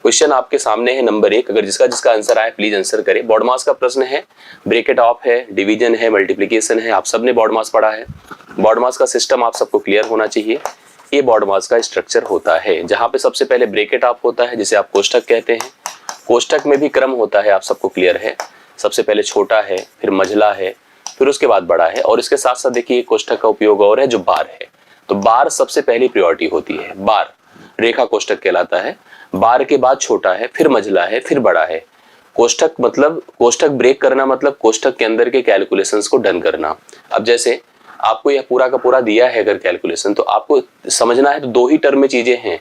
Question आपके सामने है नंबर 1, अगर जिसका आंसर आए प्लीज आंसर करें। बॉड मास का प्रश्न है, ब्रैकेट ऑफ है, डिवीजन है, मल्टीप्लिकेशन है, आप सबने बॉड मास पढ़ा है। बॉड मास का सिस्टम आप सबको क्लियर होना चाहिए। ये बॉड मास का स्ट्रक्चर होता है जहां पे सबसे पहले ब्रैकेट ऑफ होता है जिसे आप कोष्ठक कहते हैं। कोष्ठक में भी क्रम होता है, आप सबको क्लियर है। सबसे पहले छोटा है, फिर मझला है, फिर उसके बाद बड़ा है, और इसके साथ साथ देखिए कोष्ठक का उपयोग और है जो बार है। तो बार सबसे पहली प्रायोरिटी होती है। बार रेखा कोष्ठक कहलाता है। बार के बाद छोटा है, फिर मझला है, फिर बड़ा है। कोष्ठक मतलब कोष्ठक ब्रेक करना, मतलब कोष्ठक के अंदर के कैलकुलेशंस को डन करना। अब जैसे आपको यह पूरा का पूरा दिया है अगर कैलकुलेशन, तो आपको समझना है तो दो ही टर्म में चीजें हैं।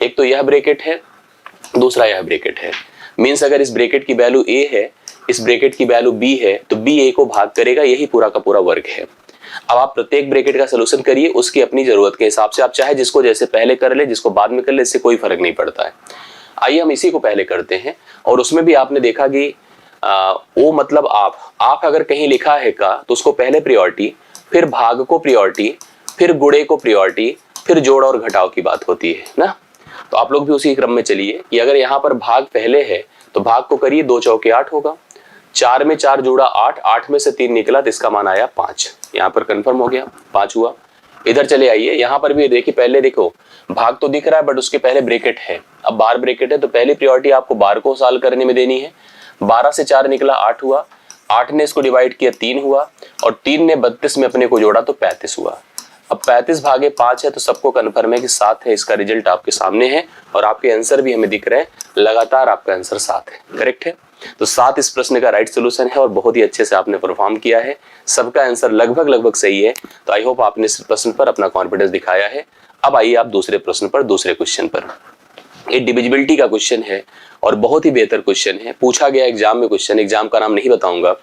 एक तो यह ब्रैकेट है, दूसरा यह ब्रैकेट है। मीन्स अगर इस ब्रैकेट की वैल्यू a है, इस ब्रैकेट की वैल्यू b है, तो b a को भाग करेगा, यही पूरा का पूरा वर्ग है। अब आप प्रत्येक ब्रैकेट का सोल्यूशन करिए उसकी अपनी जरूरत के हिसाब से। आप चाहे जिसको जैसे पहले कर ले, जिसको बाद में कर ले, इससे कोई फर्क नहीं पड़ता है। आइए हम इसी को पहले करते हैं। और उसमें भी आपने देखा कि ओ मतलब आप अगर कहीं लिखा है का, तो उसको पहले प्रायोरिटी, फिर भाग को प्रायोरिटी, फिर गुणे को प्रायोरिटी, फिर जोड़ और घटाव की बात होती है ना। तो आप लोग भी उसी क्रम में चलिए कि अगर यहाँ पर भाग पहले है तो भाग को करिए, 2 चौके 8 होगा, 4 में 4 जोड़ा 8, 8 में से 3 निकला तो इसका मान आया 5। यहाँ पर कंफर्म हो गया, 5 हुआ। इधर चले आइए, यहाँ पर भी देखिए, पहले देखो भाग तो दिख रहा है बट उसके पहले ब्रैकेट है। अब बार ब्रैकेट है तो पहली प्रायोरिटी आपको बार को सॉल्व करने में देनी है। 12 से 4 निकला 8 हुआ, 8 ने इसको डिवाइड किया 3 हुआ, और 3 ने 32 में अपने को जोड़ा तो 35 हुआ। अब 35 भागे 5 है तो सबको कन्फर्म है कि 7 है। इसका रिजल्ट आपके सामने है और आपके आंसर भी हमें दिख रहे हैं, लगातार आपका आंसर 7 है। करेक्ट है, तो 7 इस प्रश्न का राइट सोल्यूशन है और बहुत ही अच्छे से आपने परफॉर्म किया है। सबका आंसर लगभग सही है। तो आई होप आपने इस प्रश्न पर अपना कॉन्फिडेंस दिखाया है। अब आइए आप दूसरे प्रश्न पर, दूसरे क्वेश्चन पर। ये डिविजिबिलिटी का क्वेश्चन है और बहुत ही बेहतर क्वेश्चन है, पूछा गया एग्जाम में क्वेश्चन। एग्जाम का नाम नहीं बताऊंगा,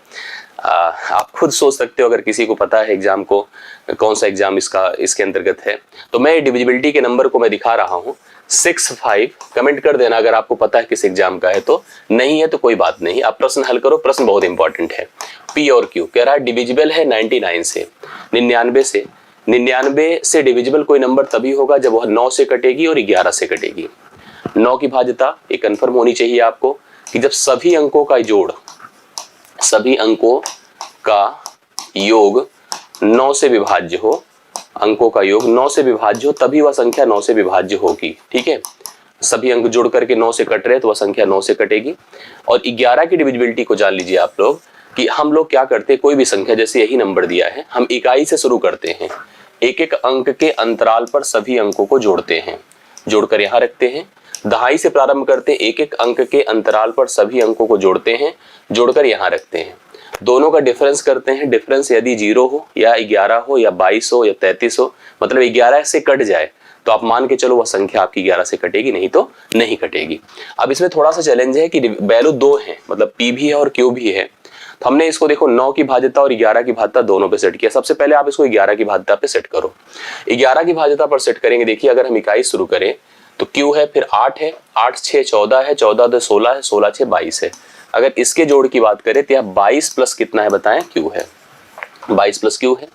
आप खुद सोच सकते हो अगर किसी को पता है एग्जाम को, कौन सा एग्जाम इसके अंतर्गत है। तो मैं डिविजिबिलिटी के नंबर को मैं दिखा रहा हूँ 6-5। कमेंट कर देना अगर आपको पता है किस एग्जाम का है, तो नहीं है तो कोई बात नहीं, आप प्रश्न हल करो। प्रश्न बहुत इंपॉर्टेंट है। पी और क्यू कह रहा है डिविजिबल है 99 से, 99 से। 99 से डिविजिबल कोई नंबर तभी होगा जब वह 9 से कटेगी और 11 से कटेगी। 9 की भाज्यता ये कंफर्म होनी चाहिए आपको कि जब सभी अंकों का जोड़, सभी अंकों का योग 9 से विभाज्य हो, अंकों का योग 9 से विभाज्य हो, तभी वह संख्या 9 से विभाज्य होगी। ठीक है, सभी अंक जोड़ करके 9 से कट रहे तो वह संख्या 9 से कटेगी। और 11 की डिविजिबिलिटी को जान लीजिए आप लोग कि हम लोग क्या करते हैं, कोई भी संख्या जैसे यही नंबर दिया है, हम इकाई से शुरू करते हैं। एक एक अंक के अंतराल पर सभी अंकों को जोड़ते हैं, जोड़कर यहाँ रखते हैं। दहाई से प्रारंभ करते हैं, एक एक अंक के अंतराल पर सभी अंकों को जोड़ते हैं, जोड़कर यहाँ रखते हैं। दोनों का डिफरेंस करते हैं। डिफरेंस यदि 0 हो या 11 हो या 22 हो या 33 हो, मतलब 11 से कट जाए तो आप मान के चलो वह संख्या आपकी 11 से कटेगी, नहीं तो नहीं कटेगी। अब इसमें थोड़ा सा चैलेंज है कि वैल्यू 2 है, मतलब पी भी है और क्यू भी है। तो हमने इसको देखो 9 की भाज्यता और 11 की भाज्यता दोनों पे सेट किया। सबसे पहले आप इसको 11 की भाज्यता पे सेट करो। 11 की भाज्यता पर सेट करेंगे, देखिए अगर हम इकाई शुरू करें तो क्यू है, फिर 8 है, 8 6 14 है, 14 2 16 है, 16 6 22 है। अगर इसके जोड़ की बात करें तो यहाँ 22 प्लस कितना है बताएं, क्यू है, 22 प्लस क्यू है।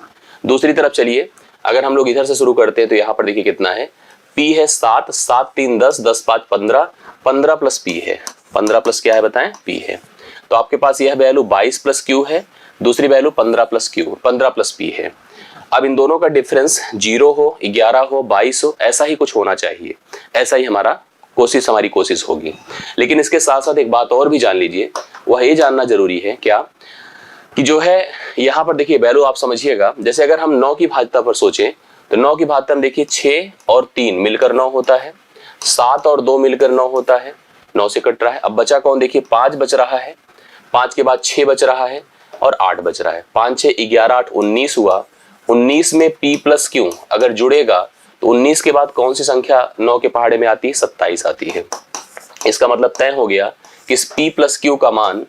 दूसरी तरफ चलिए, अगर हम लोग इधर से शुरू करते हैं तो यहाँ पर देखिए कितना है, पी है 7, 7 3 10, 10 5 15, 15 प्लस पी है, 15 प्लस क्या है बताएं, पी है। तो आपके पास यह वैल्यू 22 प्लस क्यू है, दूसरी value 15 plus Q, 15 plus P है। अब इन दोनों का डिफरेंस 0 हो, 11 हो, 22 हो, ऐसा ही कुछ होना चाहिए। ऐसा ही हमारी कोशिश होगी। लेकिन इसके साथ साथ एक बात और भी जान लीजिए, वह ये जानना जरूरी है क्या कि जो है यहाँ पर देखिए वैल्यू आप समझिएगा। जैसे अगर हम 9 की भाज्यता पर सोचें तो 9 की भाज्यता में देखिए 6 और 3 मिलकर 9 होता है, 7 और 2 मिलकर 9 होता है, 9 से कट रहा है। अब बचा कौन, देखिए 5 बच रहा है, 5 के बाद 6 बच रहा है और 8 बच रहा है। 5 6 11 8 19 हुआ। 19 में p प्लस क्यू अगर जुड़ेगा तो 19 के बाद कौन सी संख्या 9 के पहाड़े में आती है, 27 आती है। इसका मतलब तय हो गया कि इस p प्लस क्यू का मान,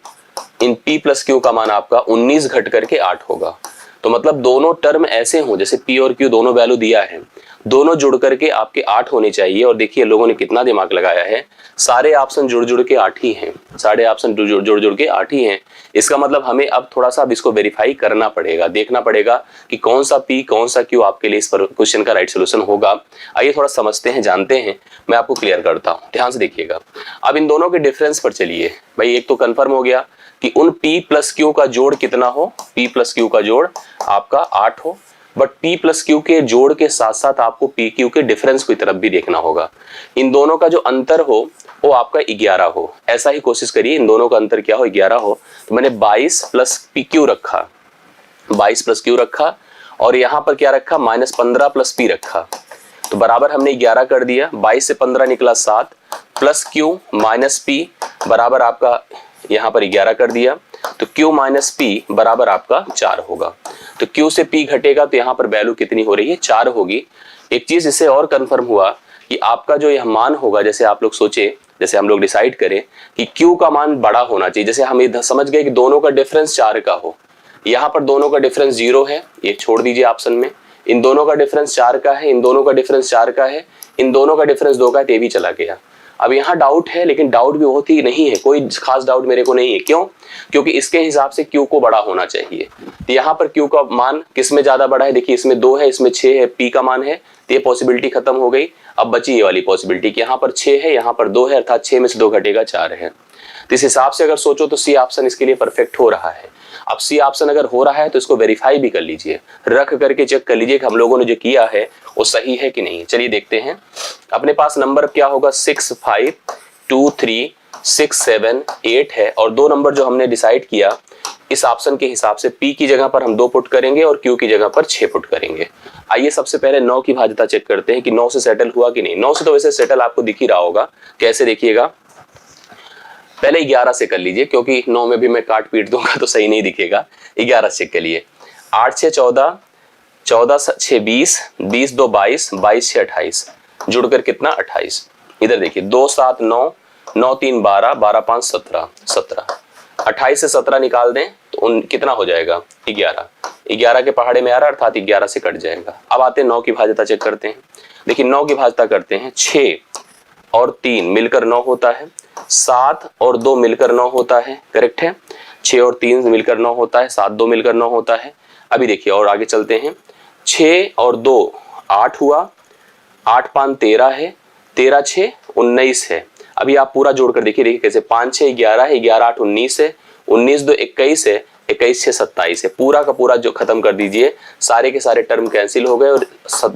इन p प्लस क्यू का मान आपका 19 घट करके 8 होगा। तो मतलब दोनों टर्म ऐसे हों, जैसे p और q दोनों वैल्यू दिया है दोनों जुड़ करके आपके 8 होने चाहिए। और देखिए लोगों ने कितना दिमाग लगाया है, सारे ऑप्शन जुड़ जुड़ के 8 ही हैं, सारे ऑप्शन जुड़ जुड़ के 8 ही हैं। इसका मतलब हमें अब थोड़ा सा अब इसको वेरीफाई करना पड़ेगा, देखना पड़ेगा कि कौन सा पी कौन सा क्यू आपके लिए इस क्वेश्चन का राइट सोल्यूशन होगा। आइए थोड़ा समझते हैं, जानते हैं, मैं आपको क्लियर करता हूं, ध्यान से देखिएगा। अब इन दोनों के डिफरेंस पर चलिए भाई। एक तो कंफर्म हो गया कि उन P प्लस Q का जोड़ कितना हो, P प्लस Q का जोड़ आपका 8 हो, बट P प्लस Q के जोड़ के साथ साथ आपको P Q के डिफरेंस की तरफ भी देखना होगा। इन दोनों का जो अंतर हो वो आपका 11 हो, ऐसा ही कोशिश करिए। इन दोनों का अंतर क्या हो, 11 हो। तो मैंने 22 प्लस PQ रखा, 22 प्लस Q रखा, और यहां पर क्या रखा, -15 प्लस P रखा। तो बराबर हमने 11 कर दिया, 22 से 15 निकला 7, प्लस Q माइनस P बराबर आपका यहाँ पर 11 कर दिया। तो Q माइनस P बराबर आपका 4 होगा। तो Q से P घटेगा तो यहाँ पर वैल्यू कितनी हो रही है, 4 होगी। एक चीज इससे और कंफर्म हुआ कि आपका जो यह मान होगा, जैसे आप लोग सोचे, जैसे हम लोग डिसाइड करें कि Q का मान बड़ा होना चाहिए। जैसे हम इधर समझ गए कि दोनों का डिफरेंस 4 का हो, यहाँ पर दोनों का डिफरेंस 0 है, ये छोड़ दीजिए ऑप्शन में। इन दोनों का डिफरेंस 4 का है, इन दोनों का डिफरेंस 4 का है, इन दोनों का डिफरेंस 2 का है, ये भी चला गया। अब यहाँ डाउट है, लेकिन डाउट भी बहुत ही नहीं है, कोई खास डाउट मेरे को नहीं है। क्यों? क्योंकि इसके हिसाब से Q को बड़ा होना चाहिए। तो यहाँ पर Q का मान किस में ज्यादा बड़ा है, देखिए इसमें 2 है, इसमें 6 है, P का मान है, तो ये पॉसिबिलिटी खत्म हो गई। अब बची ये वाली पॉसिबिलिटी कि यहाँ पर 6 है, यहाँ पर 2 है, अर्थात 6 में से 2 घटेगा 4 है। तो इस हिसाब से अगर सोचो तो सी ऑप्शन इसके लिए परफेक्ट हो रहा है। अब सी ऑप्शन अगर हो रहा है तो इसको वेरीफाई भी कर लीजिए, रख करके चेक कर लीजिए कि हम लोगों ने जो किया है वो सही है कि नहीं। चलिए देखते हैं, अपने पास नंबर क्या होगा, 6 5 2 3 6 7 8 है, और 2 नंबर जो हमने डिसाइड किया इस ऑप्शन के हिसाब से P की जगह पर हम 2 पुट करेंगे और Q की जगह पर 6 पुट करेंगे। आइए सबसे पहले 9 की भाज्यता चेक करते हैं कि 9 से सेटल हुआ कि नहीं। 9 से तो वैसे सेटल आपको दिख ही रहा होगा, कैसे देखिएगा, पहले 11 से कर लीजिए, क्योंकि 9 में भी मैं काट पीट दूंगा तो सही नहीं दिखेगा। 11 से के लिए 8 6 14, 14 6 20, 20 2 22, 22 6 28, जुड़कर कितना 28। इधर देखिए 2 7 9, 9 3 12, 12 5 17, 17, 28 से 17 निकाल दें तो कितना हो जाएगा, 11। 11 के पहाड़े में आ रहा, अर्थात 11 से कट जाएगा। अब आते हैं 9 की भाज्यता चेक करते हैं। देखिए 9 की भाज्यता करते हैं, 6 और 3 मिलकर 9 होता है, 7 और 2 मिलकर 9 होता है, करेक्ट है। 6 और 3 मिलकर 9 होता है, 7 2 मिलकर 9 होता है। अभी देखिए और आगे चलते हैं, 6 और 2 8 हुआ, 8 5 13 है, 13 6 19 है। अभी आप पूरा जोड़कर देखिए कैसे, 5 6 11 है, 11 8 19 है, 19 2 21 है, 21 6 27 है। पूरा का पूरा जो खत्म कर दीजिए, सारे के सारे टर्म कैंसिल हो गए और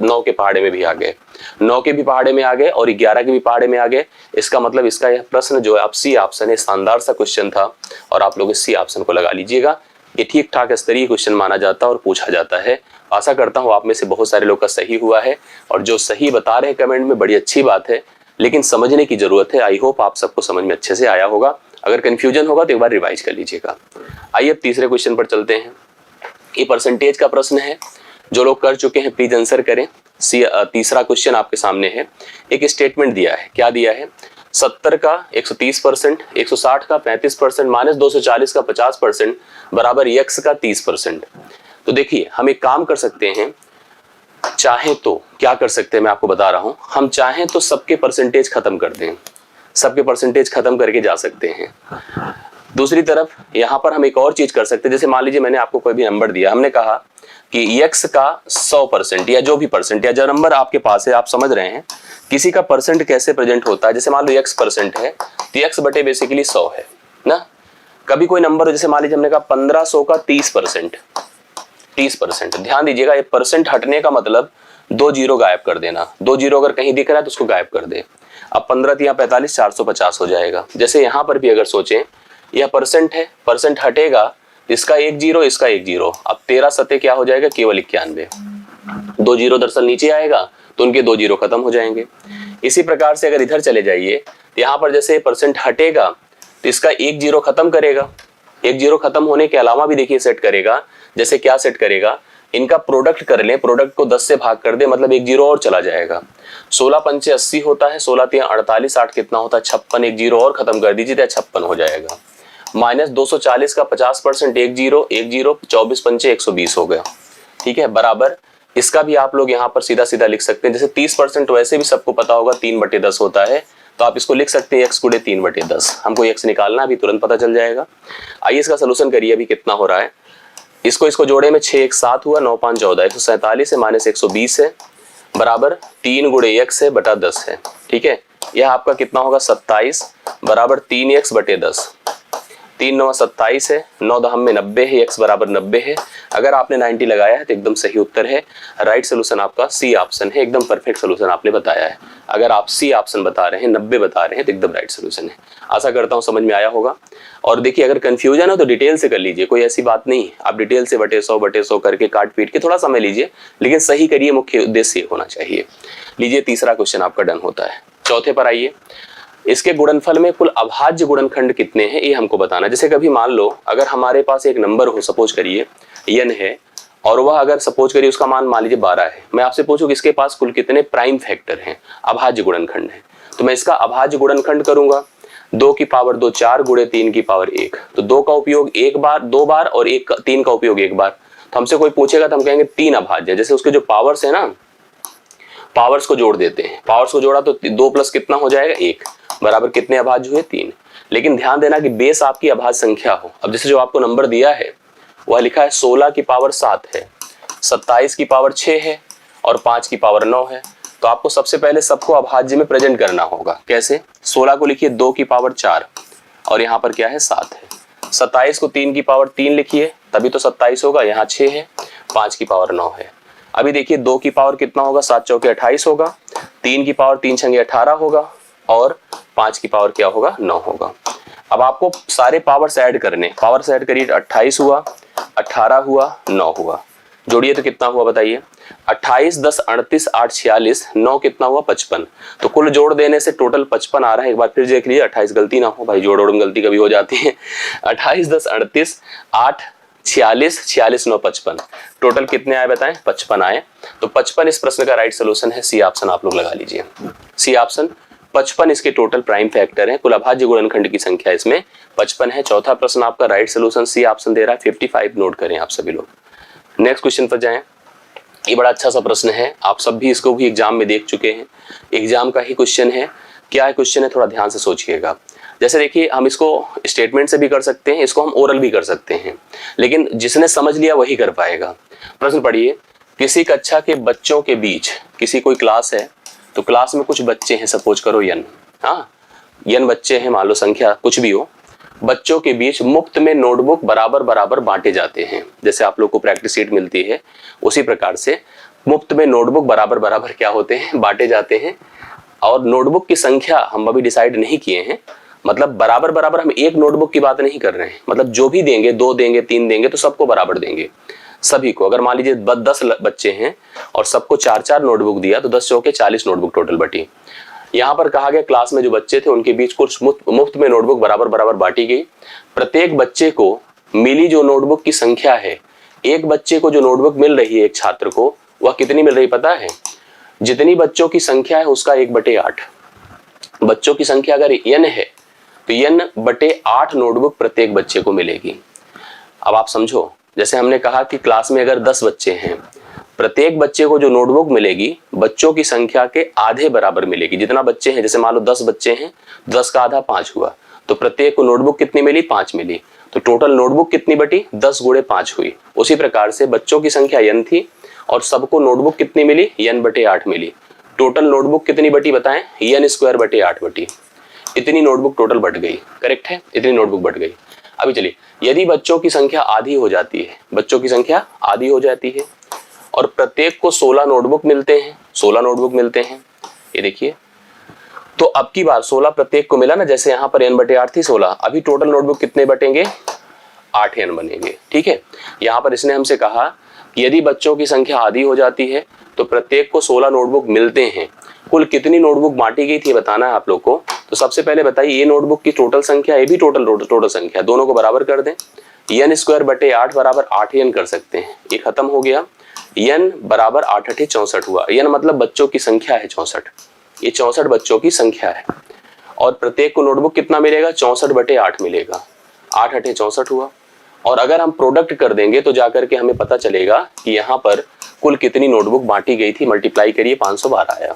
9 के पहाड़े में भी आ गए, 9 के भी पहाड़े में आ गए और 11 के भी पहाड़े में आ गए। इसका मतलब इसका यह प्रश्न जो है अब सी ऑप्शन है, शानदार सा क्वेश्चन था और आप लोग इस सी ऑप्शन को लगा लीजिएगा। ये ठीक ठाक स्तरीय क्वेश्चन माना जाता है और पूछा जाता है। आशा करता हूँ आप में से बहुत सारे लोग का सही हुआ है, और जो सही बता रहे हैं कमेंट में, बड़ी अच्छी बात है, लेकिन समझने की जरूरत है। आई होप आप सबको समझ में अच्छे से आया होगा। अगर कंफ्यूजन होगा तो एक बार रिवाइज कर लीजिएगा। आइए अब तीसरे क्वेश्चन पर चलते हैं। ये परसेंटेज का प्रश्न है, जो लोग कर चुके हैं प्लीज आंसर करें। तीसरा क्वेश्चन आपके सामने है। एक स्टेटमेंट दिया है, क्या दिया है, 70 का 130%, 160 का 35%, -240 का 50% बराबर x का 30%। तो देखिए हम एक काम कर सकते हैं, चाहे तो क्या कर सकते हैं मैं आपको बता रहा हूं, हम चाहें तो सबके परसेंटेज खत्म कर दें, सबके परसेंटेज खत्म करके जा सकते हैं। दूसरी तरफ यहां पर हम एक और चीज कर सकते हैं, जैसे मान लीजिए मैंने आपको कोई भी नंबर दिया, हमने कहा कि x का 100% या जो भी परसेंट या जो नंबर आपके पास है, आप समझ रहे हैं किसी का परसेंट कैसे प्रेजेंट होता है। जैसे मान लो x% है तो x बटे बेसिकली 100 है ना। कभी कोई नंबर, जैसे मान लीजिए हमने कहा 1500 का 30%, 30%। ध्यान दीजिएगा, ये परसेंट हटने का मतलब 2 जीरो गायब कर देना। 2 जीरो अगर कहीं दिख रहा है तो उसको गायब कर दे। अब 15 या 45, 450 हो जाएगा। जैसे यहाँ पर भी अगर सोचें, यह परसेंट है, परसेंट हटेगा, इसका 1 जीरो, इसका 1 जीरो। अब 13 सत्ते क्या हो जाएगा, केवल 91। 2 जीरो दरअसल नीचे आएगा तो उनके 2 जीरो खत्म हो जाएंगे। इसी प्रकार से अगर इधर चले जाइए, यहाँ पर जैसे परसेंट हटेगा तो इसका 1 जीरो खत्म करेगा। 1 जीरो खत्म होने के अलावा भी देखिए सेट करेगा, जैसे क्या सेट करेगा, इनका प्रोडक्ट कर ले, प्रोडक्ट को 10 से भाग कर दे, मतलब 1 जीरो और चला जाएगा। 16 पंचे 80 होता है, 16 3 48, 8 कितना होता है 56, 1 जीरो और खत्म कर दीजिए तो 56 हो जाएगा। -240 का 50%, 1 जीरो, 1 जीरो, 24 पंचे 120 हो गया, ठीक है, बराबर इसका भी आप लोग यहाँ पर सीधा सीधा लिख सकते हैं। जैसे 30% वैसे भी सबको पता होगा 3/10 होता है, तो आप इसको लिख सकते हैं x गुणे 3/10। हमको x निकालना अभी तुरंत पता चल जाएगा। आइए इसका सोल्यूशन करिए, अभी कितना हो रहा है। इसको जोड़े में 6 1 7 हुआ, 9 5 14, 147 है माइनस 120 है बराबर 3 गुणे x है बटा 10 है। ठीक है, यह आपका कितना होगा 27 बराबर 3x बटे 10। 3 9 27 है, 9 10 में 90 है, x बराबर 90 है। अगर आपने 90 लगाया है तो एकदम सही उत्तर है। राइट सोल्यूशन आपका सी ऑप्शन है, एकदम परफेक्ट सोल्यूशन आपने बताया है। अगर आप सी ऑप्शन बता रहे हैं, 90 बता रहे हैं, तो एकदम राइट सोल्यूशन है। आशा करता हूं समझ में आया होगा। और देखिए अगर कंफ्यूजन हो तो डिटेल से कर लीजिए, कोई ऐसी बात नहीं, आप डिटेल से बटे 100 करके काट पीट के थोड़ा समय लीजिए, लेकिन सही करिए, मुख्य उद्देश्य ये होना चाहिए। लीजिए तीसरा क्वेश्चन आपका डन होता है। चौथे पर आइए, इसके गुणनफल में कुल अभाज्य गुणनखंड कितने हैं ये हमको बताना। जैसे कभी मान लो अगर हमारे पास एक नंबर हो, सपोज करिए n है, और वह अगर सपोज करिए उसका मान लीजिए 12 है, मैं आपसे पूछूं कि इसके पास कुल कितने प्राइम फैक्टर हैं, अभाज्य गुणनखंड है, तो मैं इसका अभाज्य गुणनखंड करूंगा। 2 की पावर 2 4 गुणे 3 की पावर 1, तो 2 का उपयोग 1 बार 2 बार और 3 का उपयोग 1 बार। तो हमसे कोई पूछेगा तो हम कहेंगे 3 अभाज्य। जैसे उसके जो पावर्स है ना, पावर्स को जोड़ देते हैं, पावर्स को जोड़ा तो 2 प्लस कितना हो जाएगा 1 बराबर कितने अभाज्य हुए 3। लेकिन ध्यान देना कि बेस आपकी अभाज्य संख्या हो। अब जैसे जो आपको नंबर दिया है वह लिखा है 16 की पावर 7 है, 27 की पावर 6 है और 5 की पावर 9 है। तो आपको सबसे पहले सबको अभाज्य में प्रेजेंट करना होगा। कैसे? 16 को लिखिए 2 की पावर 4 और यहाँ पर क्या है 7 है। 27 को 3 की पावर 3 लिखिए, तभी तो 27 होगा, यहाँ 6 है, 5 की पावर 9 है। अभी देखिए 2 की पावर कितना होगा, 7 चौके 28 होगा, 3 की पावर 3 छंगे 18 होगा और 5 की पावर क्या होगा 9 होगा। अब आपको सारे पावर्स ऐड करने, पावर्स ऐड करिए, 28 हुआ, 18 हुआ, 9 हुआ, जोड़िए तो कितना हुआ बताइए। 28 10 38 8 46, 9 कितना हुआ 55। तो कुल जोड़ देने से टोटल 55 आ रहा है। एक बार फिर देख लीजिए, 28 गलती ना हो भाई, जोड़ में गलती कभी हो जाती है। 28 10 38 8 46 46 9 55, टोटल कितने आए बताएं, 55 आए। तो 55 इस प्रश्न का राइट सोल्यूशन है। सी ऑप्शन आप लोग लगा लीजिए, सी ऑप्शन 55 इसके टोटल प्राइम फैक्टर है। कुल अभाज्य गुणनखंड की संख्या इसमें 55 है। चौथा प्रश्न आपका राइट सोल्यूशन सी ऑप्शन दे रहा है। 55 नोट करें आप सभी लोग। नेक्स्ट क्वेश्चन पर जाएं। ये बड़ा अच्छा सा प्रश्न है, आप सब भी इसको भी एग्जाम में देख चुके हैं, एग्जाम का ही क्वेश्चन है। क्या है क्वेश्चन है, थोड़ा ध्यान से सोचिएगा। जैसे देखिए हम इसको स्टेटमेंट से भी कर सकते हैं, इसको हम ओरल भी कर सकते हैं, लेकिन जिसने समझ लिया वही कर पाएगा। प्रश्न पढ़िए, किसी कक्षा के बच्चों के बीच, किसी कोई क्लास है तो क्लास में कुछ बच्चे हैं, सपोज करो n, हाँ n बच्चे हैं, मान लो संख्या कुछ भी हो, बच्चों के बीच मुफ्त में नोटबुक बराबर बराबर बांटे जाते हैं। जैसे आप लोग को प्रैक्टिस शीट मिलती है उसी प्रकार से मुफ्त में नोटबुक बराबर बराबर क्या होते हैं, बांटे जाते हैं। और नोटबुक की संख्या हम अभी डिसाइड नहीं किए हैं, मतलब बराबर बराबर हम एक नोटबुक की बात नहीं कर रहे हैं, मतलब जो भी देंगे, 2 देंगे 3 देंगे तो सबको बराबर देंगे, सभी को। अगर मान लीजिए 10 बच्चे हैं और सबको 4-4 नोटबुक दिया तो 10 चौके 40 नोटबुक टोटल बटी। यहाँ पर कहा गया क्लास में जो बच्चे थे उनके बीच कुछ मुफ्त में नोटबुक बराबर बराबर बांटी गई। प्रत्येक बच्चे को मिली जो नोटबुक की संख्या है, एक बच्चे को जो नोटबुक मिल रही है एक छात्र को, वह कितनी मिल रही पता है? जितनी बच्चों की संख्या है उसका 1/8। बच्चों की संख्या अगर n है तो n/8 नोटबुक प्रत्येक बच्चे को मिलेगी। अब आप समझो, जैसे हमने कहा कि क्लास में अगर 10 बच्चे हैं, प्रत्येक बच्चे को जो नोटबुक मिलेगी बच्चों की संख्या के आधे बराबर मिलेगी। जितना बच्चे हैं, जैसे मान लो 10 बच्चे हैं, 10 का आधा 5 हुआ, तो प्रत्येक को नोटबुक कितनी मिली, 5 मिली। तो टोटल नोटबुक कितनी बटी, 10 गुणे 5 हुई। उसी प्रकार से बच्चों की संख्या n थी और सबको नोटबुक कितनी मिली, n/8 मिली। टोटल नोटबुक कितनी बटी बताएं, n²/8 बटी। इतनी नोटबुक टोटल बढ़ गई, करेक्ट है, इतनी नोटबुक बढ़ गई। अभी चलिए, यदि बच्चों की संख्या आधी हो जाती है, बच्चों की संख्या आधी हो जाती है और प्रत्येक को 16 नोटबुक मिलते हैं, 16 नोटबुक मिलते हैं, ये देखिए, तो अब की बार 16 प्रत्येक को मिला ना, जैसे यहाँ पर n/8 थी 16, अभी टोटल नोटबुक कितने बटेंगे, 8 n बनेंगे। ठीक है, यहाँ पर इसने हमसे कहा कि यदि बच्चों की संख्या आधी हो जाती है तो प्रत्येक को 16 नोटबुक मिलते हैं। कुल कितनी नोटबुक बांटी गई थी बताना है आप लोग को। तो सबसे पहले बताइए, ये नोटबुक की टोटल संख्या, ये भी टोटल संख्या, दोनों को बराबर कर दें। n²/8 बराबर 8n कर सकते हैं, ये खत्म हो गया। n बराबर 8 8 64 हुआ। n मतलब बच्चों की संख्या है 64, ये 64 बच्चों की संख्या है और प्रत्येक को नोटबुक कितना मिलेगा, 64/8 मिलेगा। 8 8 64 हुआ। और अगर हम प्रोडक्ट कर देंगे तो जाकर के हमें पता चलेगा कि यहाँ पर कुल कितनी नोटबुक बांटी गई थी, मल्टीप्लाई करिए 512 आया।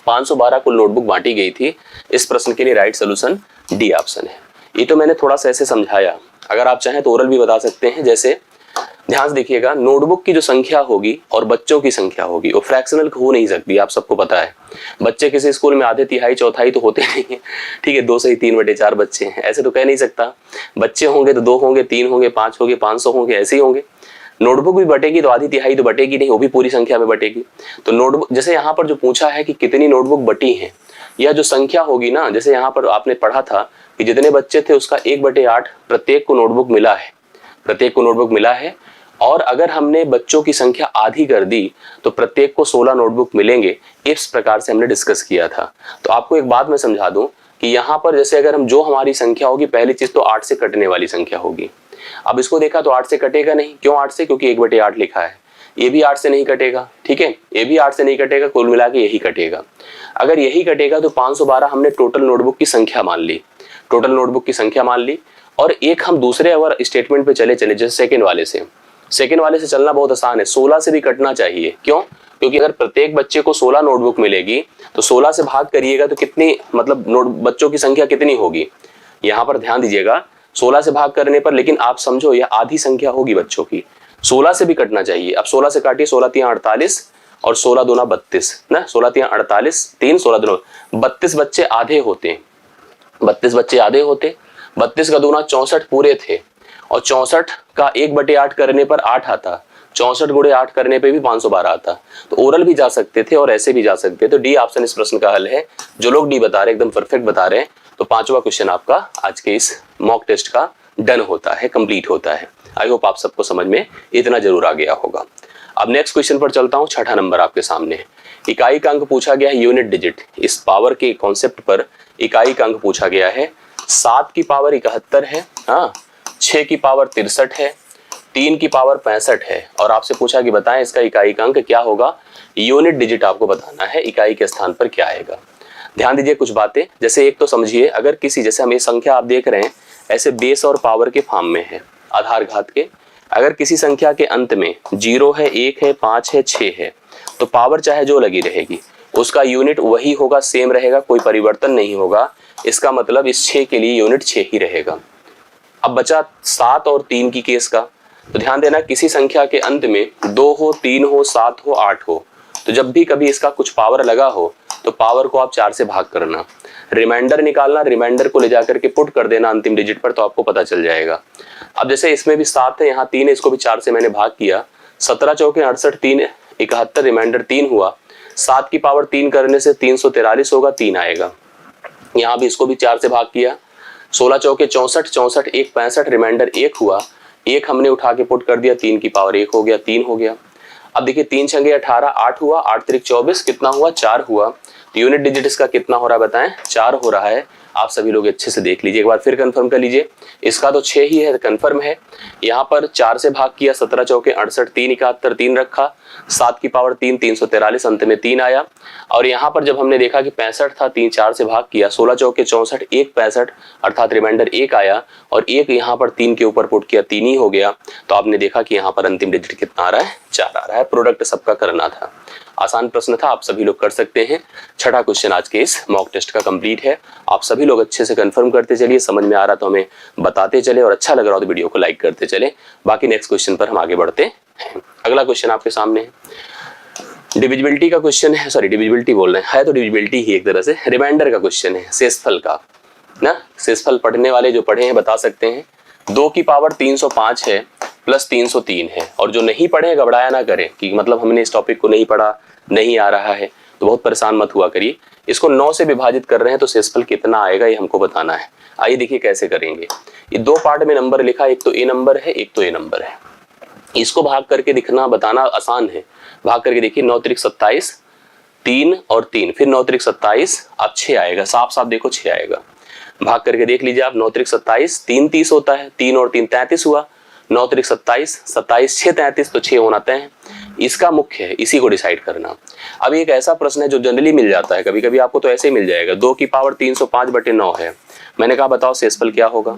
512 कुल नोटबुक बांटी गई थी। इस प्रश्न के लिए राइट सोल्यूशन डी ऑप्शन है। ये तो मैंने थोड़ा सा ऐसे समझाया, अगर आप चाहें तो ओरल भी बता सकते हैं। जैसे ध्यान से देखिएगा, नोटबुक की जो संख्या होगी और बच्चों की संख्या होगी वो फ्रैक्शनल हो नहीं सकती, आप सबको पता है। बच्चे किसी स्कूल में आधे तिहाई चौथाई तो होते नहीं है, ठीक है, 2 से ही 3/4 बच्चे हैं, ऐसे तो कह नहीं सकता। बच्चे होंगे तो 2 होंगे, 3 होंगे, 5 होंगे, 500 होंगे, ऐसे ही होंगे। नोटबुक भी बटेगी तो आधी तिहाई तो बटेगी नहीं, वो भी पूरी संख्या में बटेगी। तो नोटबुक जैसे यहाँ पर जो पूछा है कि कितनी नोटबुक बटी है, यह जो संख्या होगी ना, जैसे यहाँ पर आपने पढ़ा था कि जितने बच्चे थे उसका 1/8 प्रत्येक को नोटबुक मिला है, प्रत्येक को नोटबुक मिला है। और अगर हमने बच्चों की संख्या आधी कर दी तो प्रत्येक को 16 नोटबुक मिलेंगे। इस प्रकार से हमने डिस्कस किया था। तो आपको एक बात मैं समझा दूं कि यहाँ पर जैसे अगर हम जो हमारी संख्या होगी, पहली चीज तो 8 से कटने वाली संख्या होगी। अब इसको देखा तो 8 से कटेगा नहीं, क्यों 8 से? क्योंकि 1/8 लिखा है। ये भी 8 से नहीं कटेगा, ठीक है, ये भी 8 से नहीं कटेगा, कुल मिला के यही कटेगा। अगर यही कटेगा तो 512 हमने टोटल नोटबुक की संख्या मान ली, टोटल नोटबुक की संख्या मान ली। और एक हम दूसरे अगर स्टेटमेंट पे चले जैसे सेकंड वाले से चलना बहुत आसान है। 16 से भी कटना चाहिए, क्यों? क्योंकि अगर प्रत्येक बच्चे को 16 नोटबुक मिलेगी तो 16 से भाग करिएगा तो कितनी, मतलब बच्चों की संख्या कितनी होगी? यहाँ पर ध्यान दीजिएगा, 16 से भाग करने पर, लेकिन आप समझो यह आधी संख्या होगी बच्चों की, 16 से भी कटना चाहिए। अब 16 से काटिए, 16 तिया 48 और 16 दूना 32 ना, 16 तिया 48, 3 16 दूना 32 बच्चे आधे होते, 32 बच्चे आधे होते। 32 का दूना 64 पूरे थे, और 64 का 1/8 करने पर 8 आता, 64 गुणे 8 करने पे भी 512 आता। तो ओरल भी जा सकते थे और ऐसे भी जा सकते थे। तो डी ऑप्शन इस प्रश्न का हल है। जो लोग डी बता रहे हैं एकदम परफेक्ट बता रहे हैं। तो 5वां क्वेश्चन आपका आज के इस मॉक टेस्ट का डन होता है, कंप्लीट होता है। आई होप आप सबको समझ में इतना जरूर आ गया होगा। अब नेक्स्ट क्वेश्चन पर चलता हूँ। 6ठा नंबर आपके सामने है। इकाई का अंक पूछा गया है, यूनिट डिजिट। इस पावर के कॉन्सेप्ट पर इकाई का अंक पूछा गया है। 7 की पावर 71 है, हाँ, 6 की पावर 63 है, 3 की पावर 65 है। और आपसे पूछा कि बताएं इसका इकाई का अंक क्या होगा। यूनिट डिजिट आपको बताना है, इकाई के स्थान पर क्या आएगा। ध्यान दीजिए कुछ बातें। जैसे एक तो समझिए, अगर किसी, जैसे हम ये संख्या आप देख रहे हैं ऐसे बेस और पावर के फॉर्म में है, आधार घात के। अगर किसी संख्या के अंत में 0 है, 1 है, 5 है, 6 है, तो पावर चाहे जो लगी रहेगी उसका यूनिट वही होगा, सेम रहेगा, कोई परिवर्तन नहीं होगा। इसका मतलब इस 6 के लिए यूनिट 6 ही रहेगा। अब बचा 7 और 3 की केस का। तो ध्यान देना, किसी संख्या के अंत में 2 हो, 3 हो, 7 हो, 8 हो, तो जब भी कभी इसका कुछ पावर लगा हो तो पावर को आप 4 से भाग करना, रिमाइंडर निकालना, रिमाइंडर को ले जाकर के पुट कर देना अंतिम डिजिट पर, तो आपको पता चल जाएगा। अब जैसे इसमें भी 7 है, यहाँ 3 है, इसको भी 4 से मैंने भाग किया। 17 चौके 68, 3 71, रिमाइंडर 3 हुआ। 7 की पावर 3 करने से 343 होगा, 3 आएगा। यहाँ भी इसको भी 4 से भाग किया। 16 चौके 64, 64 1 65, रिमाइंडर 1 हुआ, 1 हमने उठा के पुट कर दिया, 3 की पावर 1 हो गया, 3 हो गया। अब देखिए 3 छंगे 18, 8 हुआ, 8 त्रिक 24, कितना हुआ, 4 हुआ। तो यूनिट डिजिट इसका कितना हो रहा है बताएं, 4 हो रहा है। आप सभी लोग अच्छे से देख लीजिए, एक बार फिर कंफर्म कर लीजिए। इसका तो 6 ही है, कंफर्म है। यहाँ पर 4 से भाग किया, 17 चौके 68, 3 71, 3 रखा, 7 की पावर 3, 343, अंत में 3 आया। और यहाँ पर जब हमने देखा कि 65 था, 3 4 से भाग किया, 16 चौके 64, 1 65, अर्थात रिमाइंडर 1 आया, और 1 यहाँ पर 3 के ऊपर पुट किया, 3 ही हो गया। तो आपने देखा कि यहाँ पर अंतिम डिजिट कितना आ रहा है, 4 आ रहा है। प्रोडक्ट सबका करना था, आसान प्रश्न था, आप सभी लोग कर सकते हैं। 6ठा क्वेश्चन आज के इस मॉक टेस्ट का कंप्लीट है। आप सभी लोग अच्छे से कंफर्म करते चलिए, समझ में आ रहा तो हमें बताते चले, और अच्छा लग रहा हो तो वीडियो को लाइक करते चले। बाकी नेक्स्ट क्वेश्चन पर हम आगे बढ़ते हैं। अगला क्वेश्चन आपके सामने है, डिविजिबिलिटी का क्वेश्चन है, सॉरी डिविजिबिलिटी बोल रहे हैं, है तो डिविजिबिलिटी ही एक तरह से। रिमाइंडर का क्वेश्चन है, शेषफल का ना। शेषफल पढ़ने वाले जो पढ़े हैं बता सकते हैं। 2 की पावर 305 है प्लस 303 है। और जो नहीं पढ़े घबराया ना करें कि मतलब हमने इस टॉपिक को नहीं पढ़ा, नहीं आ रहा है, तो बहुत परेशान मत हुआ करिए। इसको 9 से विभाजित कर रहे हैं तो शेषफल कितना आएगा ये हमको बताना है। आइए देखिए कैसे करेंगे। ये 2 पार्ट में नंबर लिखा, एक तो ए नंबर है, एक तो ए नंबर है। इसको भाग करके दिखना बताना आसान है। भाग करके देखिए, 9 त्रिक 27, 3 और 3, फिर 9 त्रिक 27, अब 6 आएगा, साफ साफ देखो 6 आएगा। भाग करके देख लीजिए आप, 9 त्रिक 27, 3 30 होता है, 3 और 3 33 हुआ, 9 त्रिक 27, 27 6 33, तो 6 होना तय है। इसका मुख्य है, इसी को डिसाइड करना। अब एक ऐसा प्रश्न है जो जनरली मिल जाता है, कभी कभी आपको तो ऐसे ही मिल जाएगा, 2 की पावर 305/9 है। मैंने कहा बताओ शेषफल क्या होगा।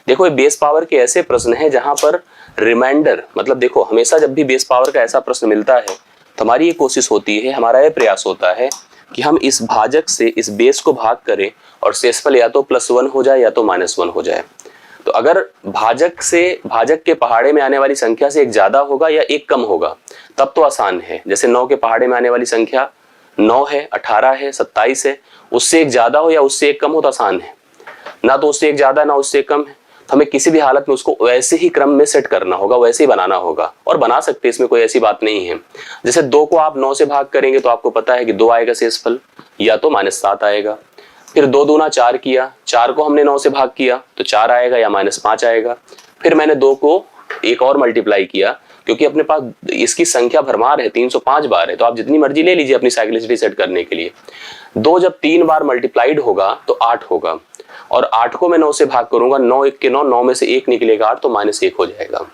देखो ये बेस पावर के ऐसे प्रश्न है जहां पर रिमाइंडर, मतलब देखो हमेशा जब भी बेस पावर का ऐसा प्रश्न मिलता है तो हमारी ये कोशिश होती है, हमारा ये प्रयास होता है कि हम इस भाजक से इस बेस को भाग करें और शेषफल या तो +1 हो जाए या तो -1 हो जाए। तो अगर भाजक के पहाड़े में आने वाली संख्या से एक ज्यादा होगा या एक कम होगा तब तो आसान है। जैसे 9 के पहाड़े में आने वाली संख्या 9 है, 18 है, 27 है, उससे एक ज्यादा हो या उससे एक कम हो तो आसान है। ना तो उससे एक ज्यादा ना उससे एक कम है, तो हमें किसी भी हालत में उसको वैसे ही क्रम में सेट करना होगा, वैसे ही बनाना होगा और बना सकते हैं, इसमें कोई ऐसी बात नहीं है। जैसे 2 को आप 9 से भाग करेंगे तो आपको पता है कि 2 आएगा शेषफल या तो -7 आएगा। फिर 2 दूना 4 किया, 4 को हमने 9 से भाग किया तो 4 आएगा या -5 आएगा। फिर मैंने 2 को एक और मल्टीप्लाई किया, क्योंकि अपने पास इसकी संख्या भरमार है, 305 बार है, तो आप जितनी मर्जी ले लीजिए अपनी साइक्लिसिटी सेट करने के लिए। 2 जब 3 बार मल्टीप्लाइड होगा तो 8 होगा, और 8 को मैं 9 से भाग करूंगा, 9 1 के 9, 9 में से 1 निकलेगा 8 तो -1 हो जाएगा।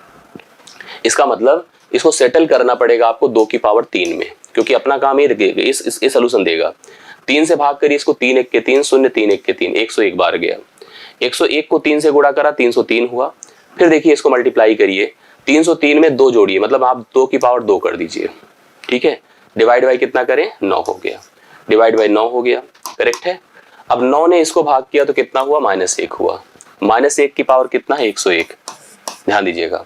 इसका मतलब इसको सेटल करना पड़ेगा आपको 2 की पावर 3 में, क्योंकि अपना काम ये इस सोल्यूशन देगा। 3 से भाग करिए इसको, 3 1 के 3 0, 3 1 के 3, 101 बार गया। 101 को 3 से गुणा करा 303 हुआ। फिर देखिए इसको मल्टीप्लाई करिए, 303 में 2 जोड़िए, मतलब आप 2 की पावर 2 कर दीजिए, ठीक है। डिवाइड बाई कितना करें, 9 हो गया, डिवाइड बाई 9 हो गया, करेक्ट है। अब 9 ने इसको भाग किया तो कितना हुआ, -1 हुआ। -1 की पावर कितना है, 101, ध्यान दीजिएगा।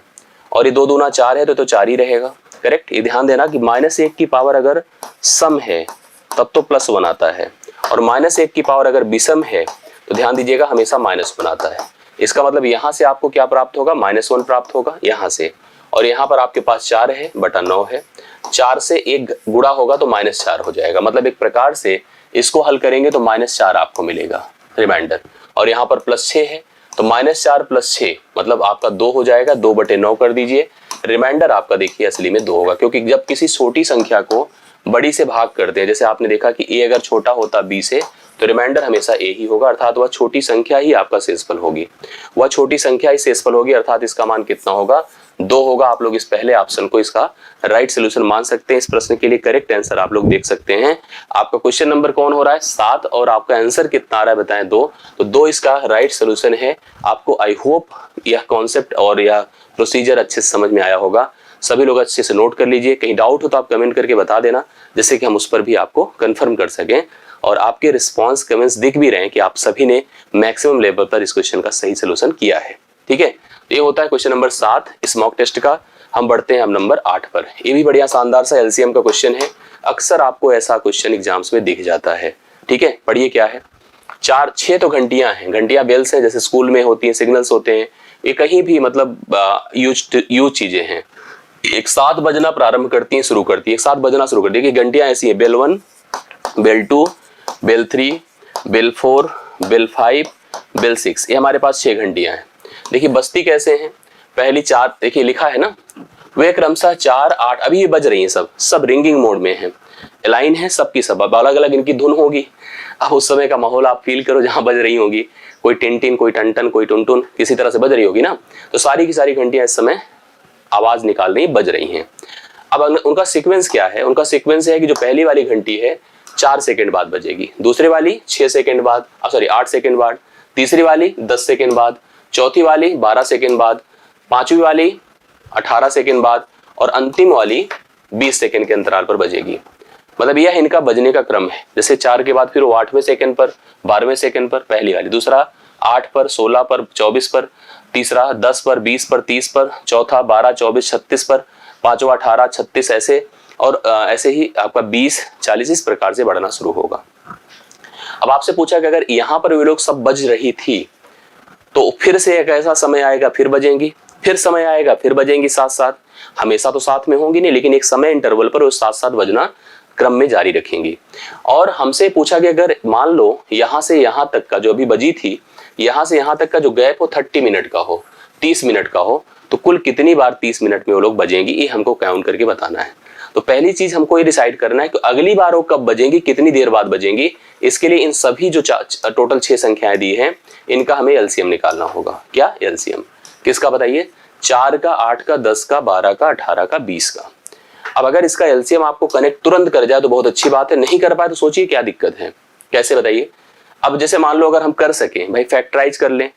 और ये 2 दूना 4 है तो 4 ही रहेगा, करेक्ट। ये ध्यान देना कि -1 की पावर अगर सम है तब तो +1 आता है, और -1 की पावर अगर विषम है तो ध्यान दीजिएगा हमेशा -1 आता है। इसका मतलब यहाँ से आपको क्या प्राप्त होगा, -1 प्राप्त होगा यहाँ से, और यहाँ पर आपके पास 4 है बटा 9 है, 4 से 1 गुणा होगा तो -4 हो जाएगा। मतलब एक प्रकार से इसको हल करेंगे तो -4 आपको मिलेगा रिमाइंडर, और यहाँ पर +6 है तो -4 + 6 मतलब आपका 2 हो जाएगा, 2/9 कर दीजिए। रिमाइंडर आपका देखिए असली में 2 होगा, क्योंकि जब किसी छोटी संख्या को बड़ी से भाग करते हैं, जैसे आपने देखा कि a अगर छोटा होता b से तो रिमाइंडर हमेशा a ही होगा, अर्थात वह छोटी संख्या ही आपका शेषफल होगी, वह छोटी संख्या ही शेषफल होगी, अर्थात इसका मान कितना होगा, 2 होगा। आप लोग इस पहले ऑप्शन को इसका राइट सोल्यूशन मान सकते हैं। इस प्रश्न के लिए करेक्ट आंसर आप लोग देख सकते हैं। आपका क्वेश्चन नंबर कौन हो रहा है, 7, और आपका आंसर कितना आ रहा है बताएं, 2। तो 2 इसका राइट सोल्यूशन है। आपको आई होप यह कॉन्सेप्ट और यह प्रोसीजर अच्छे से समझ में आया होगा। सभी लोग अच्छे से नोट कर लीजिए, कहीं डाउट हो तो आप कमेंट करके बता देना, जिससे कि हम उस पर भी आपको कंफर्म कर सकें, और आपके रिस्पांस कमेंट्स दिख भी रहे हैं कि आप सभी ने मैक्सिमम लेवल पर इस क्वेश्चन का सही सोल्यूशन किया है, ठीक है। ये होता है क्वेश्चन नंबर 7 इस मॉक टेस्ट का। हम बढ़ते हैं हम नंबर 8 पर। ये भी बढ़िया शानदार सा एलसीएम का क्वेश्चन है, अक्सर आपको ऐसा क्वेश्चन एग्जाम्स में दिख जाता है, ठीक है। पढ़िए क्या है, 6 तो घंटियां हैं, घंटियां बेल्स हैं, जैसे स्कूल में होती हैं, सिग्नल्स होते हैं, ये कहीं भी मतलब यूज चीजें हैं। एक साथ बजना प्रारंभ करती हैं, शुरू करती है, एक साथ बजना शुरू करती है। कि घंटियां ऐसी हैं, bell 1, bell 2, bell 3, bell 4, bell 5, bell 6, ये हमारे पास 6 घंटियां हैं। देखिए बजती कैसे हैं, पहली 4 देखिए लिखा है ना, वे क्रमशः 4 8 अभी ये बज रही हैं, सब रिंगिंग मोड में है, लाइन है सबकी सब, अब अलग अलग इनकी धुन होगी। अब उस समय का माहौल आप फील करो जहां बज रही होगी, कोई टिन, कोई टन, कोई टुन, किसी तरह से बज रही होगी ना। तो सारी की सारी घंटियां इस समय आवाज निकाल रही, बज रही हैं। अब उनका सीक्वेंस क्या है, उनका सीक्वेंस है कि जो पहली वाली घंटी है 4 सेकंड बाद बजेगी, दूसरी वाली 6 सेकंड बाद, 8 सेकंड बाद, तीसरी वाली 10 सेकंड बाद, चौथी वाली 12 सेकंड बाद, पांचवी वाली 18 सेकंड बाद, और अंतिम वाली 20 सेकंड के अंतराल पर बजेगी। मतलब यह इनका बजने का क्रम है। जैसे 4 के बाद फिर वो 8वें सेकंड पर, 12वें सेकंड पर पहली वाली, दूसरा 8 पर, 16 पर, 24 पर, तीसरा 10 पर, 20 पर, 30 पर, चौथा 12, 24, 36 पर, पांचवा 18, 36 ऐसे, और ऐसे ही आपका 20, 40 इस प्रकार से बढ़ना शुरू होगा। अब आपसे पूछा कि अगर यहाँ पर वे लोग सब बज रही थी तो फिर से एक ऐसा समय आएगा फिर बजेंगी, फिर समय आएगा फिर बजेंगी साथ साथ, हमेशा तो साथ में होंगी नहीं, लेकिन एक समय इंटरवल पर वो साथ साथ बजना क्रम में जारी रखेंगी। और हमसे पूछा कि अगर मान लो यहां से यहां तक का जो अभी बजी थी, यहां से यहां तक का जो गैप हो 30 मिनट का हो, 30 मिनट का हो, तो कुल कितनी बार 30 मिनट में वो लोग बजेंगी, ये हमको काउंट करके बताना है। तो पहली चीज हमको ये डिसाइड करना है कि अगली बार वो कब बजेंगी, कितनी देर बाद बजेंगी। इसके लिए इन सभी जो टोटल 6 संख्याएं दी हैं, इनका हमें एलसीएम निकालना होगा। क्या एलसीएम किसका बताइए, 4 का, 8 का, 10 का, 12 का, 18 का, 20 का। अब अगर इसका एलसीएम आपको कनेक्ट तुरंत कर जाए तो बहुत अच्छी बात है, नहीं कर पाए तो सोचिए क्या दिक्कत है। कैसे बताइए? अब जैसे मान लो अगर हम कर सके भाई फैक्टराइज कर लें,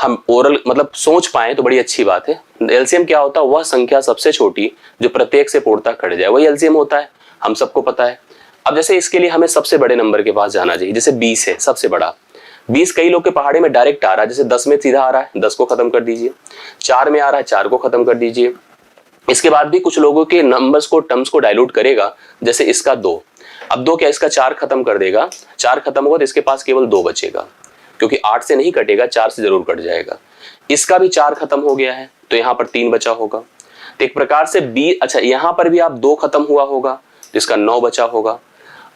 हम ओरल मतलब सोच पाए तो बड़ी अच्छी बात है। एलसीएम क्या होता है? वह संख्या सबसे छोटी जो प्रत्येक से पूर्णतः कट जाए, वही एलसीएम होता है, हम सबको पता है। अब जैसे इसके लिए हमें सबसे बड़े नंबर के पास जाना चाहिए, जैसे 20 है सबसे बड़ा। 20 कई लोग के पहाड़े में डायरेक्ट आ रहा है, जैसे 10 में सीधा आ रहा है, 10 को खत्म कर दीजिए। 4 में आ रहा है, 4 को खत्म कर दीजिए। इसके बाद भी कुछ लोगों के नंबर्स को, टर्म्स को डाइल्यूट करेगा, जैसे इसका 2। अब 2 क्या इसका 4 खत्म कर देगा, 4 खत्म होगा तो इसके पास केवल 2 बचेगा, क्योंकि 8 से नहीं कटेगा, 4 से जरूर कट जाएगा। इसका भी 4 खत्म हो गया है तो यहाँ पर 3 बचा होगा। तो एक प्रकार से 20, अच्छा यहाँ पर भी आप 2 खत्म हुआ होगा तो इसका 9 बचा होगा।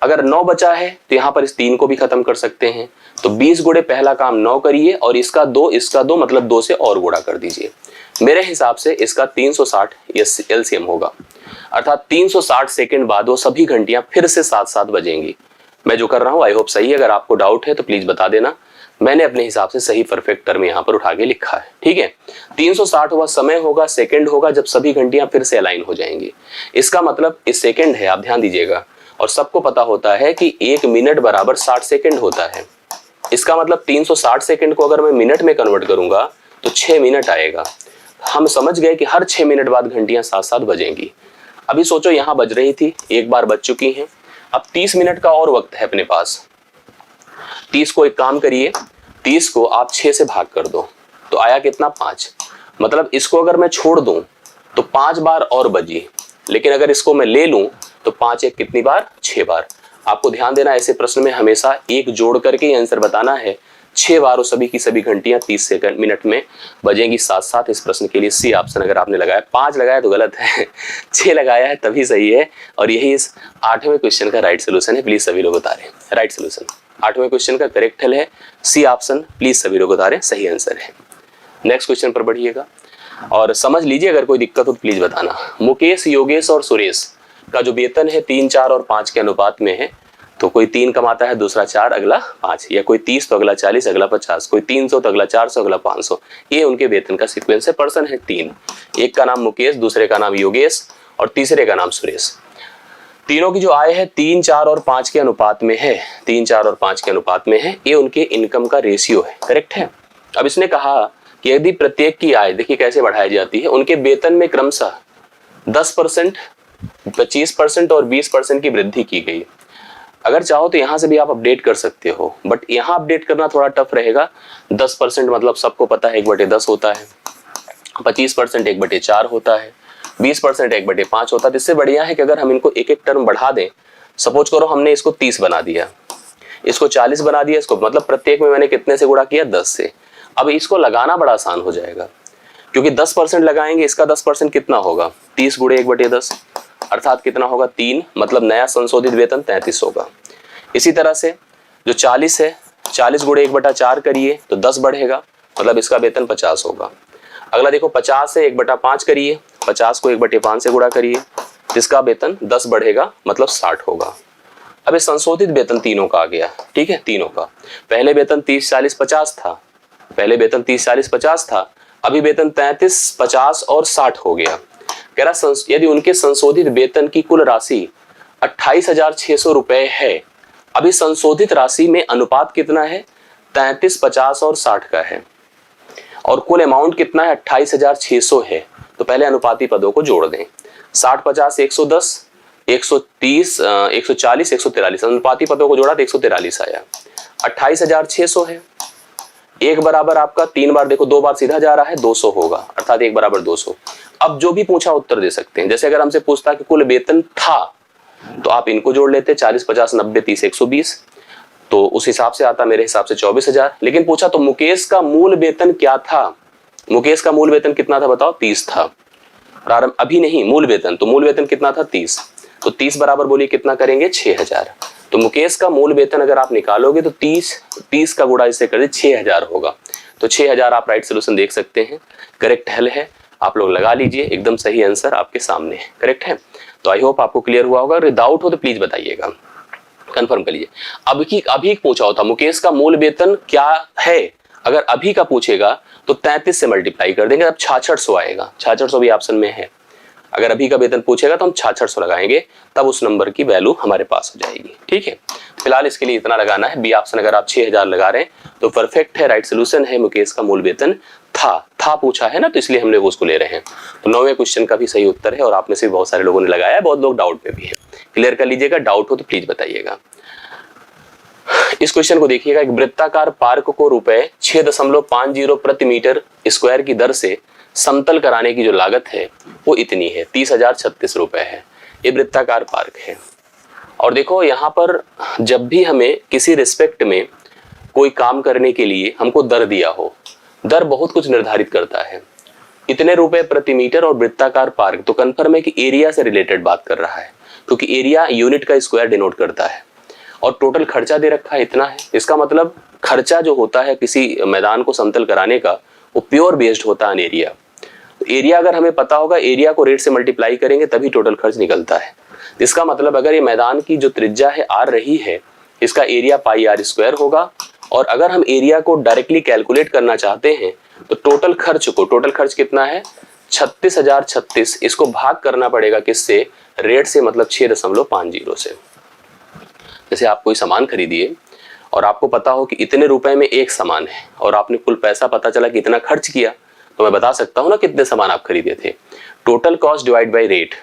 अगर 9 बचा है तो यहाँ पर इस 3 को भी खत्म कर सकते हैं। तो 20 गुणे पहला काम 9 करिए और इसका 2 मतलब 2 से और गुणा कर दीजिए। मेरे हिसाब से इसका 360 एलसीएम होगा, अर्थात 360 सेकंड बाद वो सभी घंटियां फिर से साथ साथ बजेंगी। मैं जो कर रहा हूं आई होप सही है, अगर आपको डाउट है तो प्लीज बता देना। मैंने अपने हिसाब से सही परफेक्ट टर्म यहाँ पर उठा के लिखा है, ठीक है। 360 वह समय होगा, सेकंड होगा जब सभी घंटियां फिर से अलाइन हो जाएंगी। इसका मतलब इस सेकंड है, आप ध्यान दीजिएगा, और सबको पता होता है कि 1 मिनट बराबर 60 सेकंड होता है। इसका मतलब 360 सेकंड को अगर मैं मिनट में कन्वर्ट करूंगा तो 6 मिनट आएगा। हम समझ गए कि हर 6 मिनट बाद घंटियां साथ साथ बजेंगी। अभी सोचो यहां बज रही थी, एक बार बज चुकी हैं, अब 30 मिनट का और वक्त है अपने पास। 30 को एक काम करिए, 30 को आप 6 से भाग कर दो तो आया कितना 5। मतलब इसको अगर मैं छोड़ दूं तो 5 बार और बजी, लेकिन अगर इसको मैं ले लूं तो 5 एक कितनी बार 6 बार। आपको ध्यान देना ऐसे प्रश्न में हमेशा एक जोड़ करके ही आंसर बताना है। 6 बार सभी की सभी घंटियां 30 सेकंड मिनट में बजेंगी साथ साथ। इस प्रश्न के लिए सी ऑप्शन अगर आपने लगाया, 5 लगाया तो गलत है 6 लगाया है तभी सही है। और यही इस 8वें क्वेश्चन का राइट सोल्यूशन है, प्लीज सभी लोग उतारें। राइट सोल्यूशन 8वें क्वेश्चन का करेक्ट हल है सी ऑप्शन, प्लीज सभी लोग उतारें, सही आंसर है। नेक्स्ट क्वेश्चन पर बढ़िएगा और समझ लीजिए, अगर कोई दिक्कत हो तो प्लीज बताना। मुकेश, योगेश और सुरेश का जो वेतन है 3, 4 और 5 के अनुपात में है। तो कोई 3 कमाता है, दूसरा 4, अगला 5, या कोई 30 तो अगला 40, अगला 50, कोई 300 तो अगला 400, अगला 500। ये उनके वेतन का सीक्वेंस है। पर्सन है 3, एक का नाम मुकेश, दूसरे का नाम योगेश और तीसरे का नाम सुरेश। तीनों की जो आय है 3, 4 और 5 के अनुपात में है, 3, 4 और 5 के अनुपात में है। ये उनके इनकम का रेशियो है, करेक्ट है। अब इसने कहा कि यदि प्रत्येक की आय, देखिए कैसे बढ़ाई जाती है, उनके वेतन में क्रमशः 10%, 25% और 20% की वृद्धि की गई। अगर चाहो तो यहां से भी आप अपडेट कर सकते हो, बट यहां अपडेट करना थोड़ा टफ रहेगा। 10% मतलब सबको पता है 1/10 होता है, 25% 1/4 होता है, 20% 1/5 होता है। इससे बढ़िया है कि अगर हम इनको एक एक टर्म बढ़ा दें। सपोज करो हमने इसको 30 बना दिया, इसको 40 बना दिया, इसको मतलब प्रत्येक में मैंने कितने से गुणा किया 10 से। अब इसको लगाना बड़ा आसान हो जाएगा, क्योंकि 10% लगाएंगे, इसका 10% कितना होगा 30 गुणे 1/10, अर्थात कितना होगा 3, मतलब नया संशोधित वेतन 33 होगा। इसी तरह से जो 40 है, 40 गुणे 1/4 करिए तो 10 बढ़ेगा, मतलब इसका वेतन 50 होगा। अगला देखो 50 है 1/5 करिए, 50 को 1/5 से गुणा करिए, जिसका वेतन 10 बढ़ेगा, मतलब 60 होगा। अब ये संशोधित वेतन तीनों का आ गया, ठीक है, तीनों का। पहले वेतन 30, 40, 50 था, पहले वेतन 30, 40, 50 था, अभी वेतन 33, 50 और 60 हो गया। कह रहा यदि उनके संशोधित वेतन की कुल राशि 28,600 रुपए है, अभी संशोधित राशि में अनुपात कितना है 33, 50 और 60 का है, और कुल अमाउंट कितना है 28,600 है। तो पहले अनुपाती पदों को जोड़ दें, 60, 50, 110, 130, 140, 143, अनुपाती पदों को जोड़ा तो 143 आया। 28,600 है, एक बराबर आपका 3 बार देखो 2 बार सीधा जा रहा है 200 होगा, अर्थात 1 बराबर 200। अब जो भी पूछा उत्तर दे सकते हैं। जैसे अगर हमसे पूछता कि कुल वेतन था तो आप इनको जोड़ लेते 40, 50, 90, 30, 120, तो उस हिसाब से आता मेरे हिसाब से 24,000। लेकिन पूछा तो मुकेश का मूल वेतन क्या था, मुकेश का मूल वेतन कितना था बताओ 30 था, प्रारंभ अभी नहीं मूल वेतन, तो मूल वेतन कितना था 30, तो 30 बराबर बोलिए कितना करेंगे 6,000। तो मुकेश का मूल वेतन अगर आप निकालोगे तो 30 का गुणा इससे कर दे 6,000 होगा। तो 6,000 आप राइट सोल्यूशन देख सकते हैं, करेक्ट हल है। आप लोग लगा लीजिए, एकदम सही आंसर आपके सामने है, करेक्ट है। तो आई होप आपको क्लियर हुआ होगा। अगर डाउट हो तो प्लीज बताइएगा, कंफर्म करिए। अभी पूछा होता मुकेश का मूल वेतन क्या है, अगर अभी का पूछेगा तो 33 से मल्टीप्लाई कर देंगे, अब 6600 आएगा। 6600 भी ऑप्शन में है, अगर अभी का वेतन पूछेगा तो हम 6600 लगाएंगे, तब उस नंबर की वैल्यू हमारे पास हो जाएगी। ठीक है, फिलहाल इसके लिए इतना लगाना है। बी ऑप्शन अगर आप 6000 लगा रहे हैं तो परफेक्ट है, राइट सोल्यूशन है। मुकेश का मूल वेतन था पूछा है ना, तो इसलिए हमने वो उसको ले रहे हैं। तो 9वें क्वेश्चन का भी सही उत्तर है और आप में से बहुत सारे लोगों ने लगाया है, बहुत लोग डाउट में भी है। क्लियर कर लीजिएगा, डाउट हो तो प्लीज बताइएगा। इस क्वेश्चन को देखिएगा, एक वृत्ताकार पार्क को रुपए 6.50 प्रति मीटर स्क्वायर की दर से समतल कराने की जो लागत है वो इतनी है, 30,036 रुपए है। ये वृत्ताकार पार्क है। और देखो यहाँ पर जब भी हमें किसी रिस्पेक्ट में कोई काम करने के लिए हमको दर दिया हो, दर बहुत कुछ निर्धारित करता है। इतने रुपए प्रति मीटर और वृत्ताकार पार्क, तो कंफर्म है कि एरिया से रिलेटेड बात कर रहा है, क्योंकि एरिया यूनिट का स्क्वायर डिनोट करता है। और टोटल खर्चा दे रखा है इतना है, इसका मतलब खर्चा जो होता है किसी मैदान को समतल कराने का वो प्योर बेस्ड होता है एरिया। तो एरिया अगर हमें पता होगा, एरिया को रेट से मल्टीप्लाई करेंगे तभी टोटल खर्च निकलता है। इसका मतलब अगर ये मैदान की जो त्रिज्या है आर रही है, इसका एरिया पाई आर स्क्वायर होगा। और अगर हम एरिया को डायरेक्टली कैलकुलेट करना चाहते हैं तो टोटल खर्च कितना है 36,036, इसको भाग करना पड़ेगा किससे, रेट से, मतलब 6.50 से। जैसे आप कोई सामान खरीदिए और आपको पता हो कि इतने रुपए में एक सामान है और आपने कुल पैसा पता चला कि इतना खर्च किया, तो मैं बता सकता हूं ना कितने सामान आप खरीदे थे। Total cost divide by rate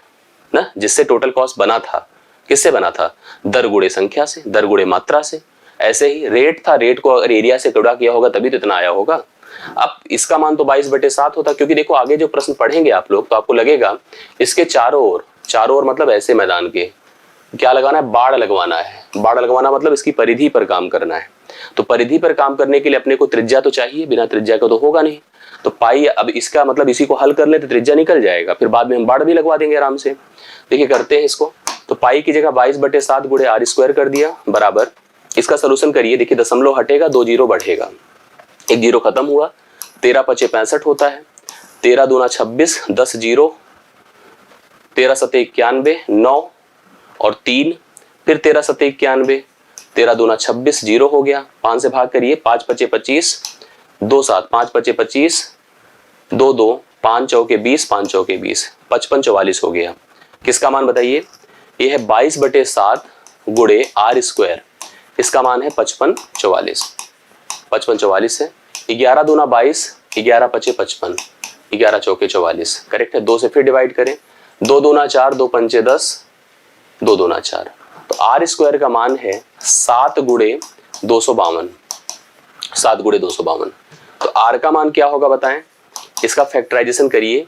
ना, जिससे टोटल कॉस्ट बना था, किससे बना था, दर गुणे संख्या से, दर गुणे मात्रा से। ऐसे ही रेट था, रेट को अगर एरिया से गुणा किया होगा तभी तो इतना आया होगा। अब इसका मान तो 22/7 होता, क्योंकि देखो आगे जो प्रश्न पढ़ेंगे आप लोग तो आपको लगेगा इसके चारों ओर मतलब ऐसे मैदान के क्या लगाना है, बाड़ लगवाना है। बाड़ लगवाना मतलब इसकी परिधि पर काम करना है। तो परिधि पर काम करने के लिए अपने को त्रिज्या तो चाहिए, बिना त्रिज्या का तो होगा नहीं। तो पाई, अब इसका मतलब इसी को हल कर ले तो त्रिज्या निकल जाएगा, फिर बाद में हम बाड़ भी लगवा देंगे आराम से। देखिए करते हैं इसको, तो पाई की जगह 22/7 गुणे आर स्क्वायर कर दिया बराबर, इसका सोल्यूशन करिए। देखिए दशमलव हटेगा, 2 जीरो बढ़ेगा, 1 जीरो खत्म हुआ, 13×5 = 65 होता है, 13 दूना 26, 10 जीरो, 13 7 91, 9 और 3, फिर 13 7 91, 13 दूना 26, जीरो हो गया, 5 से भाग करिए, 5×5 = 25, 2 7, 5×5 = 25, 2 2, 5 चौके 20, 5 चौके 20, 55 44 हो गया। किसका मान बताइए, ये है 22/7 गुणे आर स्क्वायर, इसका मान है 55 44। 55 44 है, 11 दूना 22, 11×5 = 55, 11 चौके 44, करेक्ट है। 2 से फिर डिवाइड करें, 2 दूना 4, 2 पंचे 10, 2 दूना 4। तो आर स्क्वायर का मान है 7 गुणे 252, 7 गुणे 252। तो आर का मान क्या होगा बताएं, इसका फैक्टराइजेशन करिए,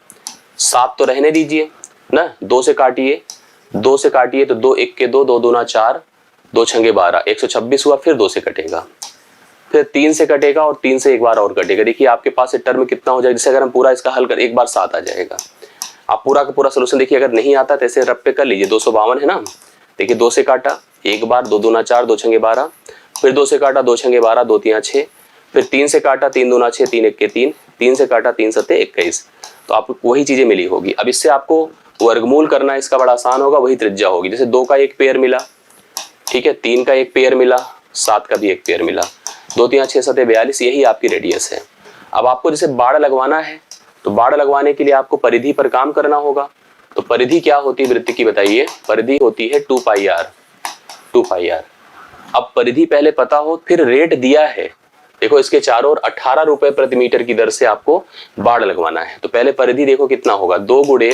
7 तो रहने दीजिए ना, 2 से काटिए, 2 से काटिए तो 2 1 के 2, 2 दूना 4, 2 छंगे 12, 126 हुआ, फिर 2 से कटेगा, फिर 3 से कटेगा और 3 से एक बार और कटेगा। देखिए आपके पास टर्म कितना हो जाएगा, जैसे अगर हम पूरा इसका हल कर एक बार 7 आ जाएगा। आप पूरा का पूरा सोल्यूशन देखिए, अगर नहीं आता तो ऐसे रब पे कर लीजिए, 252 है ना। देखिए 2 से काटा एक बार, 2 दूना 4, 2 छंगे 12, फिर 2 से काटा, 2 छंगे 12, 2 3 6, फिर 3 से काटा, 3 दूना 6, 3 1 के 3, 3 से काटा, 3 7 21। तो आपको वही चीजें मिली होगी। अब इससे आपको वर्गमूल करना इसका बड़ा आसान होगा, वही त्रिज्या होगी। जैसे 2 का एक पेयर मिला, ठीक है, 3 का एक पेयर मिला, 7 का भी एक पेयर मिला, 2 3 6 7 42, यही आपकी रेडियस है। अब आपको जैसे बाड़ लगवाना है तो बाड़ लगवाने के लिए आपको परिधि पर काम करना होगा। तो परिधि क्या होती है वृत्त की बताइए, परिधि होती है 2 पाई आर, 2 पाई आर। अब परिधि पहले पता हो, फिर रेट दिया है, देखो इसके चारों ओर 18 रुपए प्रति मीटर की दर से आपको बाड़ लगवाना है। तो पहले परिधि देखो कितना होगा, 2 गुणे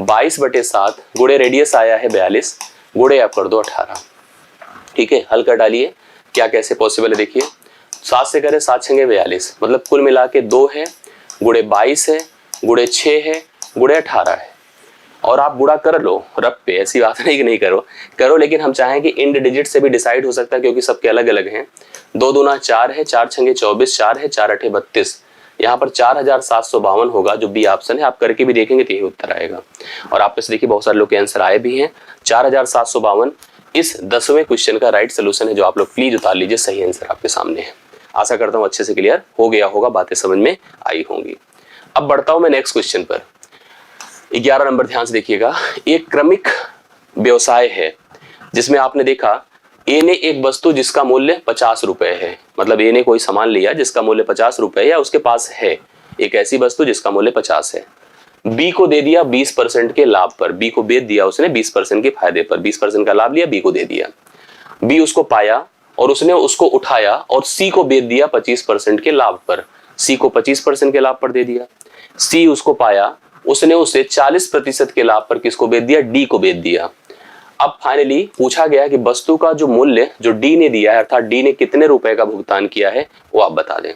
22/7 गुणे रेडियस आया है 42, गुणे आप कर दो 18। ठीक है, हल कर डालिए क्या कैसे पॉसिबल है। देखिए 7 से करें, 7 छंगे 42, मतलब कुल मिला के 2 है, गुणे 22 है, गुणे 6 है, गुणे 18 है। और आप गुणा कर लो रब पे, ऐसी बात नहीं कि नहीं करो, लेकिन हम चाहें कि इंड डिजिट से भी डिसाइड हो सकता है, क्योंकि सबके अलग अलग हैं। 2 दूना 4 है, 4 छंगे 24, 4 है, 4 8 32, यहाँ पर 4752 होगा, जो बी ऑप्शन है। आप करके भी देखेंगे तो यही उत्तर आएगा। और आप में से देखिए बहुत सारे लोग के आंसर आए भी हैं। 4752 इस 10वें क्वेश्चन का राइट सोल्यूशन है, जो आप लोग प्लीज उतार लीजिए, सही आंसर आपके सामने है। आशा करता हूँ अच्छे से क्लियर हो गया होगा, बातें समझ में आई होंगी। अब बढ़ता हूं मैं नेक्स्ट क्वेश्चन पर। 11 नंबर ध्यान से देखिएगा। एक क्रमिक व्यवसाय है जिसमें आपने देखा ए ने एक वस्तु जिसका मूल्य 50 रुपए है, मतलब ए ने कोई सामान लिया जिसका मूल्य 50 रुपए या उसके पास है एक ऐसी वस्तु जिसका मूल्य 50 है। बी को दे दिया 20% के लाभ पर, बी को बेच दिया उसने 20% के फायदे पर, 20% का लाभ लिया, बी को दे दिया। बी उसको पाया और उसने उसको उठाया और सी को बेच दिया 25% के लाभ पर, सी को 25% के लाभ पर दे दिया। सी उसको पाया, उसने उसे 40% के लाभ पर किसको बेच दिया, डी को बेच दिया। अब फाइनली पूछा गया कि वस्तु का जो मूल्य जो डी ने दिया है, अर्थात डी ने कितने रुपए का भुगतान किया है, वो आप बता दें।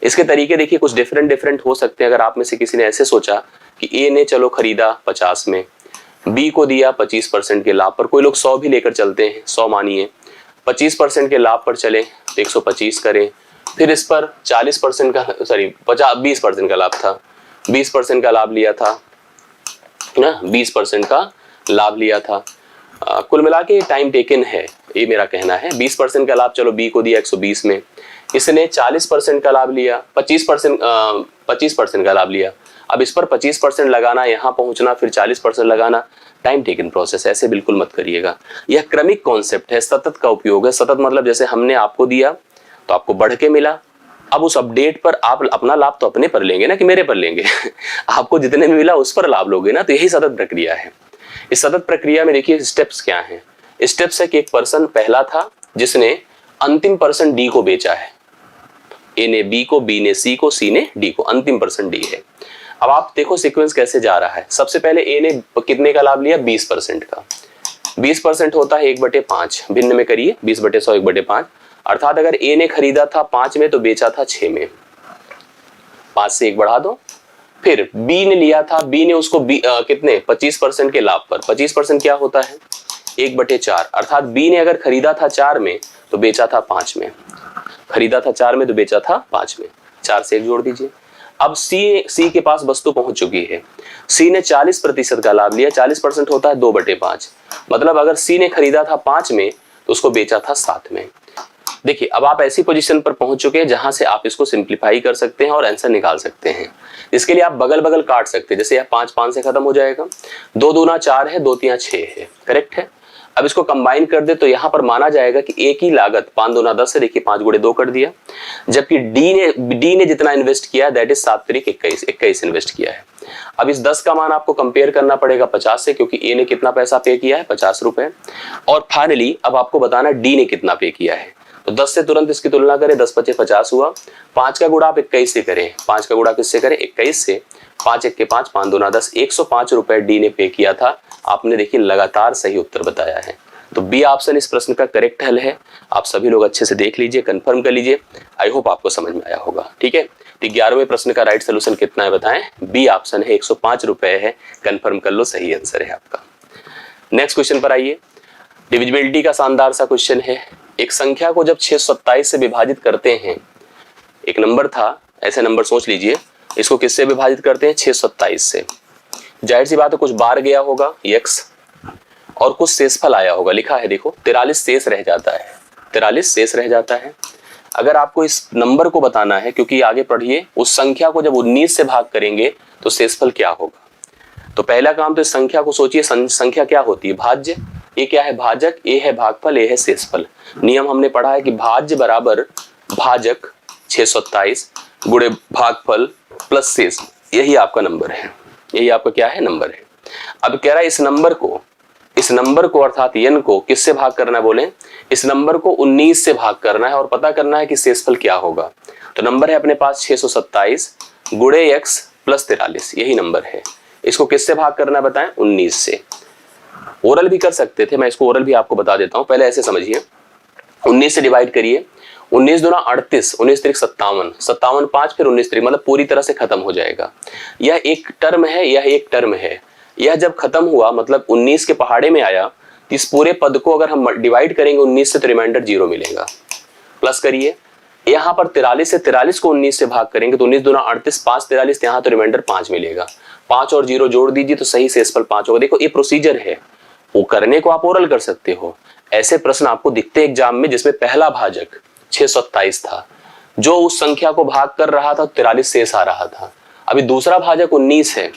इसके तरीके देखिए कुछ डिफरेंट हो सकते हैं। अगर आप में से किसी ने ऐसे सोचा कि ए ने चलो खरीदा 50 में, बी को दिया 25% के लाभ पर, कोई लोग 100 भी लेकर चलते हैं, 100 मानिए, 25% के लाभ पर चले तो 125 करें, फिर इस पर 40% का 20% का लाभ था, 20% का लाभ लिया था ना, 20% का लाभ लिया था। कुल मिला के टाइम टेकन है, ये मेरा कहना है। 20% का लाभ चलो बी को दिया 120 में, इसने 40% का लाभ लिया, 25% का लाभ लिया। अब इस पर 25% लगाना, यहाँ पहुंचना, फिर 40% लगाना, टाइम टेकन प्रोसेस, ऐसे बिल्कुल मत करिएगा। यह क्रमिक कॉन्सेप्ट है, सतत का उपयोग है। सतत मतलब जैसे हमने आपको दिया तो आपको बढ़ के मिला, अब उस अपडेट पर आप अपना लाभ तो अपने पर लेंगे ना कि मेरे पर लेंगे आपको जितने में मिला उस पर लाभ लोगे ना, तो यही सतत प्रक्रिया है। इस सतत प्रक्रिया में देखिए स्टेप्स क्या हैं। स्टेप्स है कि एक पर्सन पहला था जिसने अंतिम पर्सन डी को बेचा है, ए ने बी को, बी ने सी को, सी ने डी को, अंतिम पर्सन डी है। अब आप देखो सीक्वेंस कैसे जा रहा है। सबसे पहले ए ने कितने का लाभ लिया, 20% का। 20% होता है 1/5, भिन्न में करिए, 20/100 1/5, अर्थात अगर ए ने खरीदा था 5 में तो बेचा था 6 में, 5 से 1 बढ़ा दो। फिर बी ने लिया था, बी ने उसको कितने 25% के लाभ पर, 25% क्या होता है 1/4, अर्थात बी ने अगर खरीदा था 4 में तो बेचा था 5 में, खरीदा था 4 में तो बेचा था 5 में, 4 से 1 जोड़ दीजिए। अब सी के पास वस्तु पहुंच चुकी है, सी ने 40% का लाभ लिया, 40% होता है 2/5, मतलब अगर सी ने खरीदा था 5 में तो उसको बेचा था 7 में। देखिए अब आप ऐसी पोजीशन पर पहुंच चुके हैं जहां से आप इसको सिंप्लीफाई कर सकते हैं और आंसर निकाल सकते हैं। इसके लिए आप बगल बगल काट सकते हैं, जैसे यह 5 से खत्म हो जाएगा, 2 दूना 4 है, 2 तिया 6 है, करेक्ट है। अब इसको कंबाइन कर दे तो यहां पर माना जाएगा कि ए की लागत 5 दूना 10 है, देखिए 5 गुणे 2 कर दिया, जबकि डी ने जितना इन्वेस्ट किया दैट इज 7 तिरिक 21 इन्वेस्ट किया है। अब इस 10 का मान आपको कंपेयर करना पड़ेगा 50 से, क्योंकि ए ने कितना पैसा पे किया है 50 रुपए, और फाइनली अब आपको बताना डी ने कितना पे किया है। तो 10 से तुरंत इसकी तुलना करें, 10 × 5 = 50 हुआ, 5 का गुणा आप 21 से करें, 5 का गुणा किससे करें 21 से, 5 × 1 = 5, 5 दूना 10, 105 रुपए डी ने पे किया था। आपने देखिए लगातार सही उत्तर बताया है, तो बी ऑप्शन इस प्रश्न का करेक्ट हल है। आप सभी लोग अच्छे से देख लीजिए, कंफर्म कर लीजिए, आई होप आपको समझ में आया होगा। ठीक है, तो 11वें प्रश्न का राइट सोल्यूशन कितना है बताएं, बी ऑप्शन है 105 रुपए है, कंफर्म कर लो, सही आंसर है आपका। नेक्स्ट क्वेश्चन पर आइए, डिविजिबिलिटी का शानदार सा क्वेश्चन है। एक संख्या को जब 627 से विभाजित करते हैं, एक नंबर था, ऐसे नंबर सोच लीजिए, इसको किससे विभाजित करते हैं 627 से, जाहिर सी बात है कुछ बार गया होगा x और कुछ शेषफल आया होगा, लिखा है देखो 43 शेष रह जाता है, 43 शेष रह जाता है। अगर आपको इस नंबर को बताना है, क्योंकि आगे पढ़िए, उस संख्या को जब 19 से भाग करेंगे तो शेषफल क्या होगा। तो पहला काम तो इस संख्या को सोचिए, संख्या क्या होती है भाज्य, ये क्या है भाजक, ए है भागफल, ए है शेषफल। नियम हमने पढ़ा है कि भाज्य बराबर भाजक 627 गुणे भागफल प्लस शेष, यही आपका नंबर है, यही आपका क्या है नंबर है। अब कह रहा है इस नंबर को अर्थात n को किससे भाग करना है, बोले इस नंबर को 19 से भाग करना है और पता करना है कि शेषफल क्या होगा। तो नंबर है अपने पास 627 गुणे x प्लस 43, यही नंबर है। इसको किससे भाग करना है बताएं, 19 से। ओरल भी कर सकते थे, मैं इसको ओरल भी आपको बता देता हूं, पहले ऐसे समझिए, 19 से डिवाइड करिए, 19 दूना 38, 19 तिरिक 57, 57 5, फिर 19 तिरिक, मतलब पूरी तरह से खत्म हो जाएगा। यह एक टर्म है, यह एक टर्म है, यह जब खत्म हुआ मतलब 19 के पहाड़े में आया, तो इस पूरे पद को अगर हम डिवाइड करेंगे 19 से तो रिमाइंडर 0 मिलेगा। प्लस करिए, यहाँ पर 43 से 43 को 19 से भाग करेंगे तो 19 दूना 38, 5 43, यहाँ तो रिमाइंडर 5 मिलेगा, 5 और 0 जोड़ दीजिए तो सही शेषफल 5 होगा। देखो ये प्रोसीजर है, वो करने को आप ओरल कर सकते हो। ऐसे प्रश्न आपको दिखते एग्जाम में जिसमें पहला भाजक 627 था, जो उस संख्या को भाग कर रहा था 43 शेष आ रहा था। अभी दूसरा भाजक 19 है,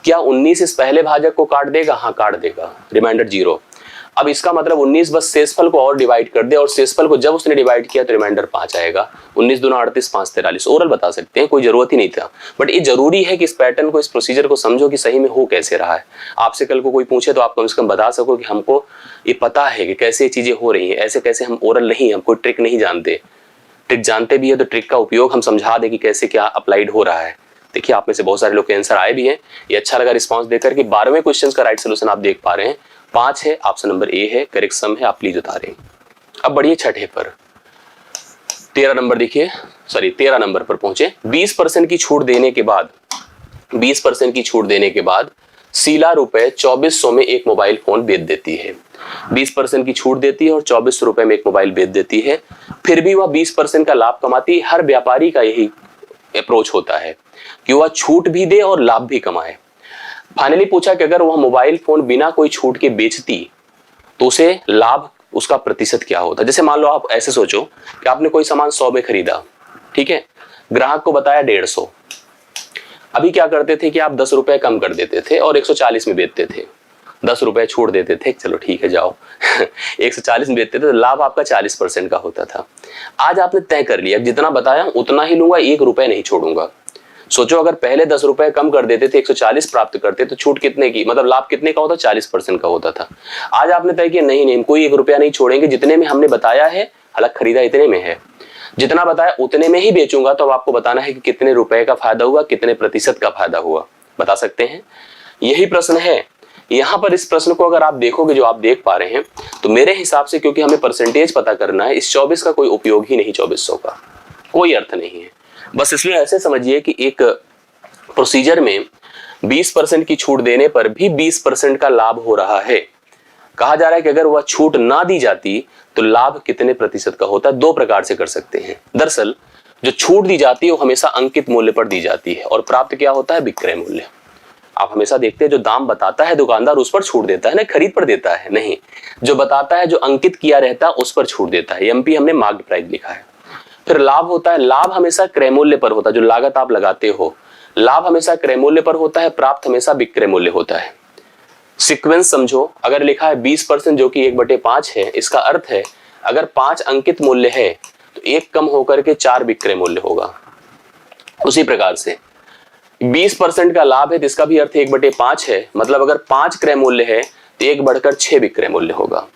क्या 19 इस पहले भाजक को काट देगा, हाँ काट देगा, रिमाइंडर 0। अब इसका मतलब 19 बस शेषफल को और डिवाइड कर दे, और शेषफल को जब उसने डिवाइड किया तो रिमाइंडर 5 आएगा। 19 दूना 38, 5 43। ओरल बता सकते हैं, कोई जरूरत ही नहीं था, बट ये जरूरी है कि इस पैटर्न को, इस प्रोसीजर को समझो कि सही में हो कैसे रहा है। आपसे कल को कोई पूछे तो आप कम से कम बता सको कि हमको ये पता है कि कैसे चीजें हो रही है। ऐसे कैसे हम ओरल नहीं, हम कोई ट्रिक नहीं जानते, ट्रिक जानते भी है तो ट्रिक का उपयोग हम समझा दे कि कैसे क्या अप्लाइड हो रहा है। देखिए आप में से बहुत सारे लोग के आंसर आए भी हैं, ये अच्छा लगा रिस्पांस देकर कि 12वें क्वेश्चन का राइट सोल्यूशन आप देख पा रहे हैं। 5 है, ऑप्शन नंबर ए है, करेक्ट सम है, आप प्लीज उतारें। अब बढ़िए छठे पर, 13 नंबर देखिए, सॉरी 13 नंबर पर पहुंचे। 20% की छूट देने के बाद, 20% की छूट देने के बाद शीला रुपए 2400 में एक मोबाइल फोन बेच देती है। 20% की छूट देती है और 2400 रुपए में एक मोबाइल बेच देती है। फिर भी वह 20% का लाभ कमाती है। हर व्यापारी का यही अप्रोच होता है कि वह छूट भी दे और लाभ भी कमाए। फाइनली पूछा कि अगर वह मोबाइल फोन बिना कोई छूट के बेचती तो उसे लाभ, उसका प्रतिशत क्या होता। जैसे मान लो आप ऐसे सोचो कि आपने कोई सामान 100 में खरीदा, ठीक है, ग्राहक को बताया 150। अभी क्या करते थे कि आप 10 रुपए कम कर देते थे और 140 में बेचते थे, 10 रुपए छोड़ देते थे, चलो ठीक है जाओ 140 में बेचते थे, तो लाभ आपका 40% का होता था। आज आपने तय कर लिया जितना बताया उतना ही लूंगा, 1 रुपए नहीं छोड़ूंगा। सोचो अगर पहले 10 रुपए कम कर देते थे, 140 प्राप्त करते तो छूट कितने की, मतलब लाभ कितने का होता, 40% का होता था। आज आपने तय किया नहीं नहीं, कोई 1 रुपया नहीं छोड़ेंगे, जितने में हमने बताया है, हालांकि खरीदा इतने में है, जितना बताया उतने में ही बेचूंगा। तो अब आपको बताना है कि कितने रुपए का फायदा हुआ, कितने प्रतिशत का फायदा हुआ, बता सकते हैं। यही प्रश्न है यहां पर। इस प्रश्न को अगर आप देखोगे, जो आप देख पा रहे हैं, तो मेरे हिसाब से क्योंकि हमें परसेंटेज पता करना है, इस 24 का कोई उपयोग ही नहीं, 2400 का कोई अर्थ नहीं है। बस इसलिए ऐसे समझिए कि एक प्रोसीजर में 20% की छूट देने पर भी 20% का लाभ हो रहा है। कहा जा रहा है कि अगर वह छूट ना दी जाती तो लाभ कितने प्रतिशत का होता है। 2 प्रकार से कर सकते हैं। दरअसल जो छूट दी जाती है वो हमेशा अंकित मूल्य पर दी जाती है और प्राप्त क्या होता है, विक्रय मूल्य। आप हमेशा देखते हैं जो दाम बताता है दुकानदार उस पर छूट देता है ना, खरीद पर देता है नहीं, जो बताता है, जो अंकित किया रहता है उस पर छूट देता है। एमपी हमने मार्केट प्राइस लिखा है। फिर लाभ होता है, लाभ हमेशा क्रय मूल्य पर होता है, जो लागत आप लगाते हो, लाभ हमेशा क्रय मूल्य पर होता है, प्राप्त हमेशा विक्रय मूल्य होता है। सीक्वेंस समझो, अगर लिखा है 20% जो कि 1/5 है, इसका अर्थ है अगर 5 अंकित मूल्य है तो 1 कम होकर के 4 विक्रय मूल्य होगा। उसी प्रकार से 20% का लाभ है तो इसका भी अर्थ 1/5 है, मतलब अगर 5 क्रय मूल्य है तो 1 बढ़कर 6 विक्रय मूल्य होगा।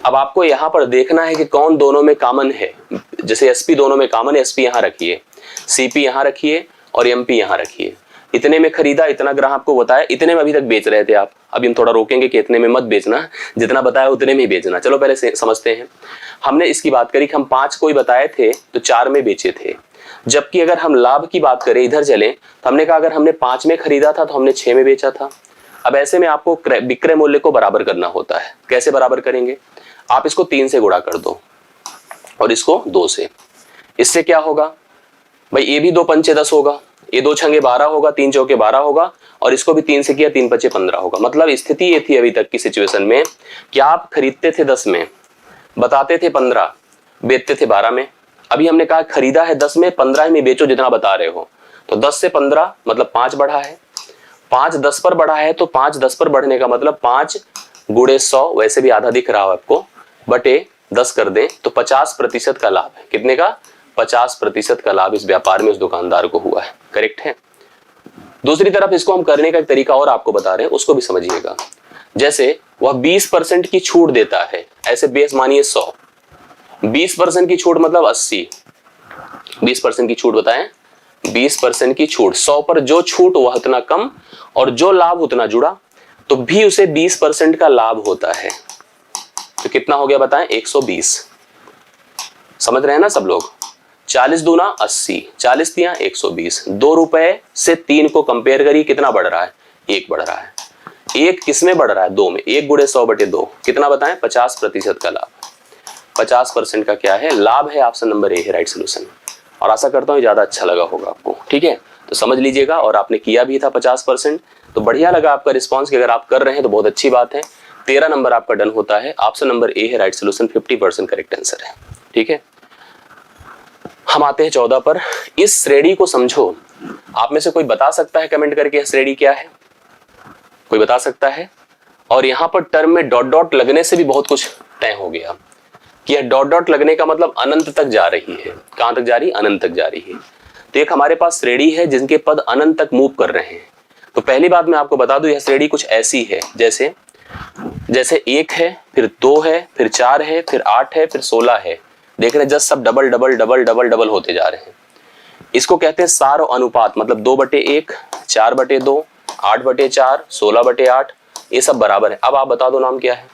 अब आपको यहां पर देखना है कि कौन दोनों में कॉमन है। जैसे एसपी दोनों में कॉमन है, एसपी यहां रखिए, सीपी यहां रखिए और एमपी यहां रखिए। इतने में खरीदा, इतना ग्राहक को बताया, इतने में अभी तक बेच रहे थे आप। अभी हम थोड़ा रोकेंगे कि इतने में मत बेचना, जितना बताया उतने में ही बेचना। चलो पहले समझते हैं। हमने इसकी बात करी कि हम 5 को ही बताए थे तो 4 में बेचे थे, जबकि अगर हम लाभ की बात करें, इधर चले, तो हमने कहा अगर हमने 5 में खरीदा था तो हमने 6 में बेचा था। अब ऐसे में आपको विक्रय मूल्य को बराबर करना होता है। कैसे बराबर करेंगे, आप इसको 3 से गुणा कर दो और इसको 2 से। इससे क्या होगा भाई, ये भी 2 पंचे 10 होगा, ये 2 छंगे 12 होगा, 3 चौके 12 होगा, और इसको भी 3 से किया, 3 पचे 15 होगा। मतलब स्थिति ये थी अभी तक की सिचुएशन में कि आप खरीदते थे 10 में, बताते थे 15, बेचते थे 12 में। अभी हमने कहा खरीदा है 10 में, 15 में बेचो जितना बता रहे हो, तो 10 से 15 मतलब 5 बढ़ा है, 5 10 पर बढ़ा है, तो 5 10 पर बढ़ने का मतलब 5 गुणे 100, वैसे भी आधा दिख रहा हो आपको, बटे 10 कर दें तो 50% का लाभ है। कितने का, 50% का लाभ इस व्यापार में उस दुकानदार को हुआ है। करेक्ट है। दूसरी तरफ इसको हम करने का एक तरीका और आपको बता रहे हैं, उसको भी समझिएगा। जैसे वह 20% की छूट देता है, ऐसे बेस मानिए 100, 20% की छूट मतलब 80, 20% की छूट बताएं, 20% की छूट, 100 पर जो छूट वह उतना कम और जो लाभ उतना जुड़ा, तो भी उसे 20% का लाभ होता है। तो कितना हो गया बताएं, 120। समझ रहे हैं ना सब लोग। 40 दूना 80, 40 दिया 120। 2 रुपए से 3 को कंपेयर करिए, कितना बढ़ रहा है, 1 बढ़ रहा है। 1 किसमें बढ़ रहा है, 2 में। 1 गुणे 100 बटे 2 कितना बताएं, 50% का लाभ। 50% का क्या है, लाभ है। ऑप्शन नंबर ए है राइट सोल्यूशन। और आशा करता हूँ ज्यादा अच्छा लगा होगा आपको। ठीक है, तो समझ लीजिएगा। और आपने किया भी था 50%, तो बढ़िया लगा आपका रिस्पॉन्स कि अगर आप कर रहे हैं तो बहुत अच्छी बात है। 13 नंबर आपका डन होता है। ऑप्शन नंबर ए है राइट सोल्यूशन, 50% करेक्ट आंसर है। ठीक है, हम आते हैं 14 पर। इस श्रेणी को समझो। आप में से कोई बता सकता है कमेंट करके श्रेणी क्या है, कोई बता सकता है? और यहाँ पर टर्म में डॉट डॉट लगने से भी बहुत कुछ तय हो गया कि यह डॉट डॉट लगने का मतलब अनंत तक जा रही है। कहां तक जा रही है? अनंत तक जा रही है। तो एक हमारे पास श्रेणी है जिनके पद अनंत तक मूव कर रहे हैं। तो पहली बात मैं आपको बता दूं, यह श्रेणी कुछ ऐसी है जैसे जैसे 1 है, फिर 2 है, फिर 4 है, फिर 8 है, फिर 16 है। देख रहे हैं जस्ट सब double double double double double होते जा रहे हैं। इसको कहते हैं सार और अनुपात, मतलब 2/1, 4/2, 8/4, 16/8, ये सब बराबर है। अब आप बता दो नाम क्या है।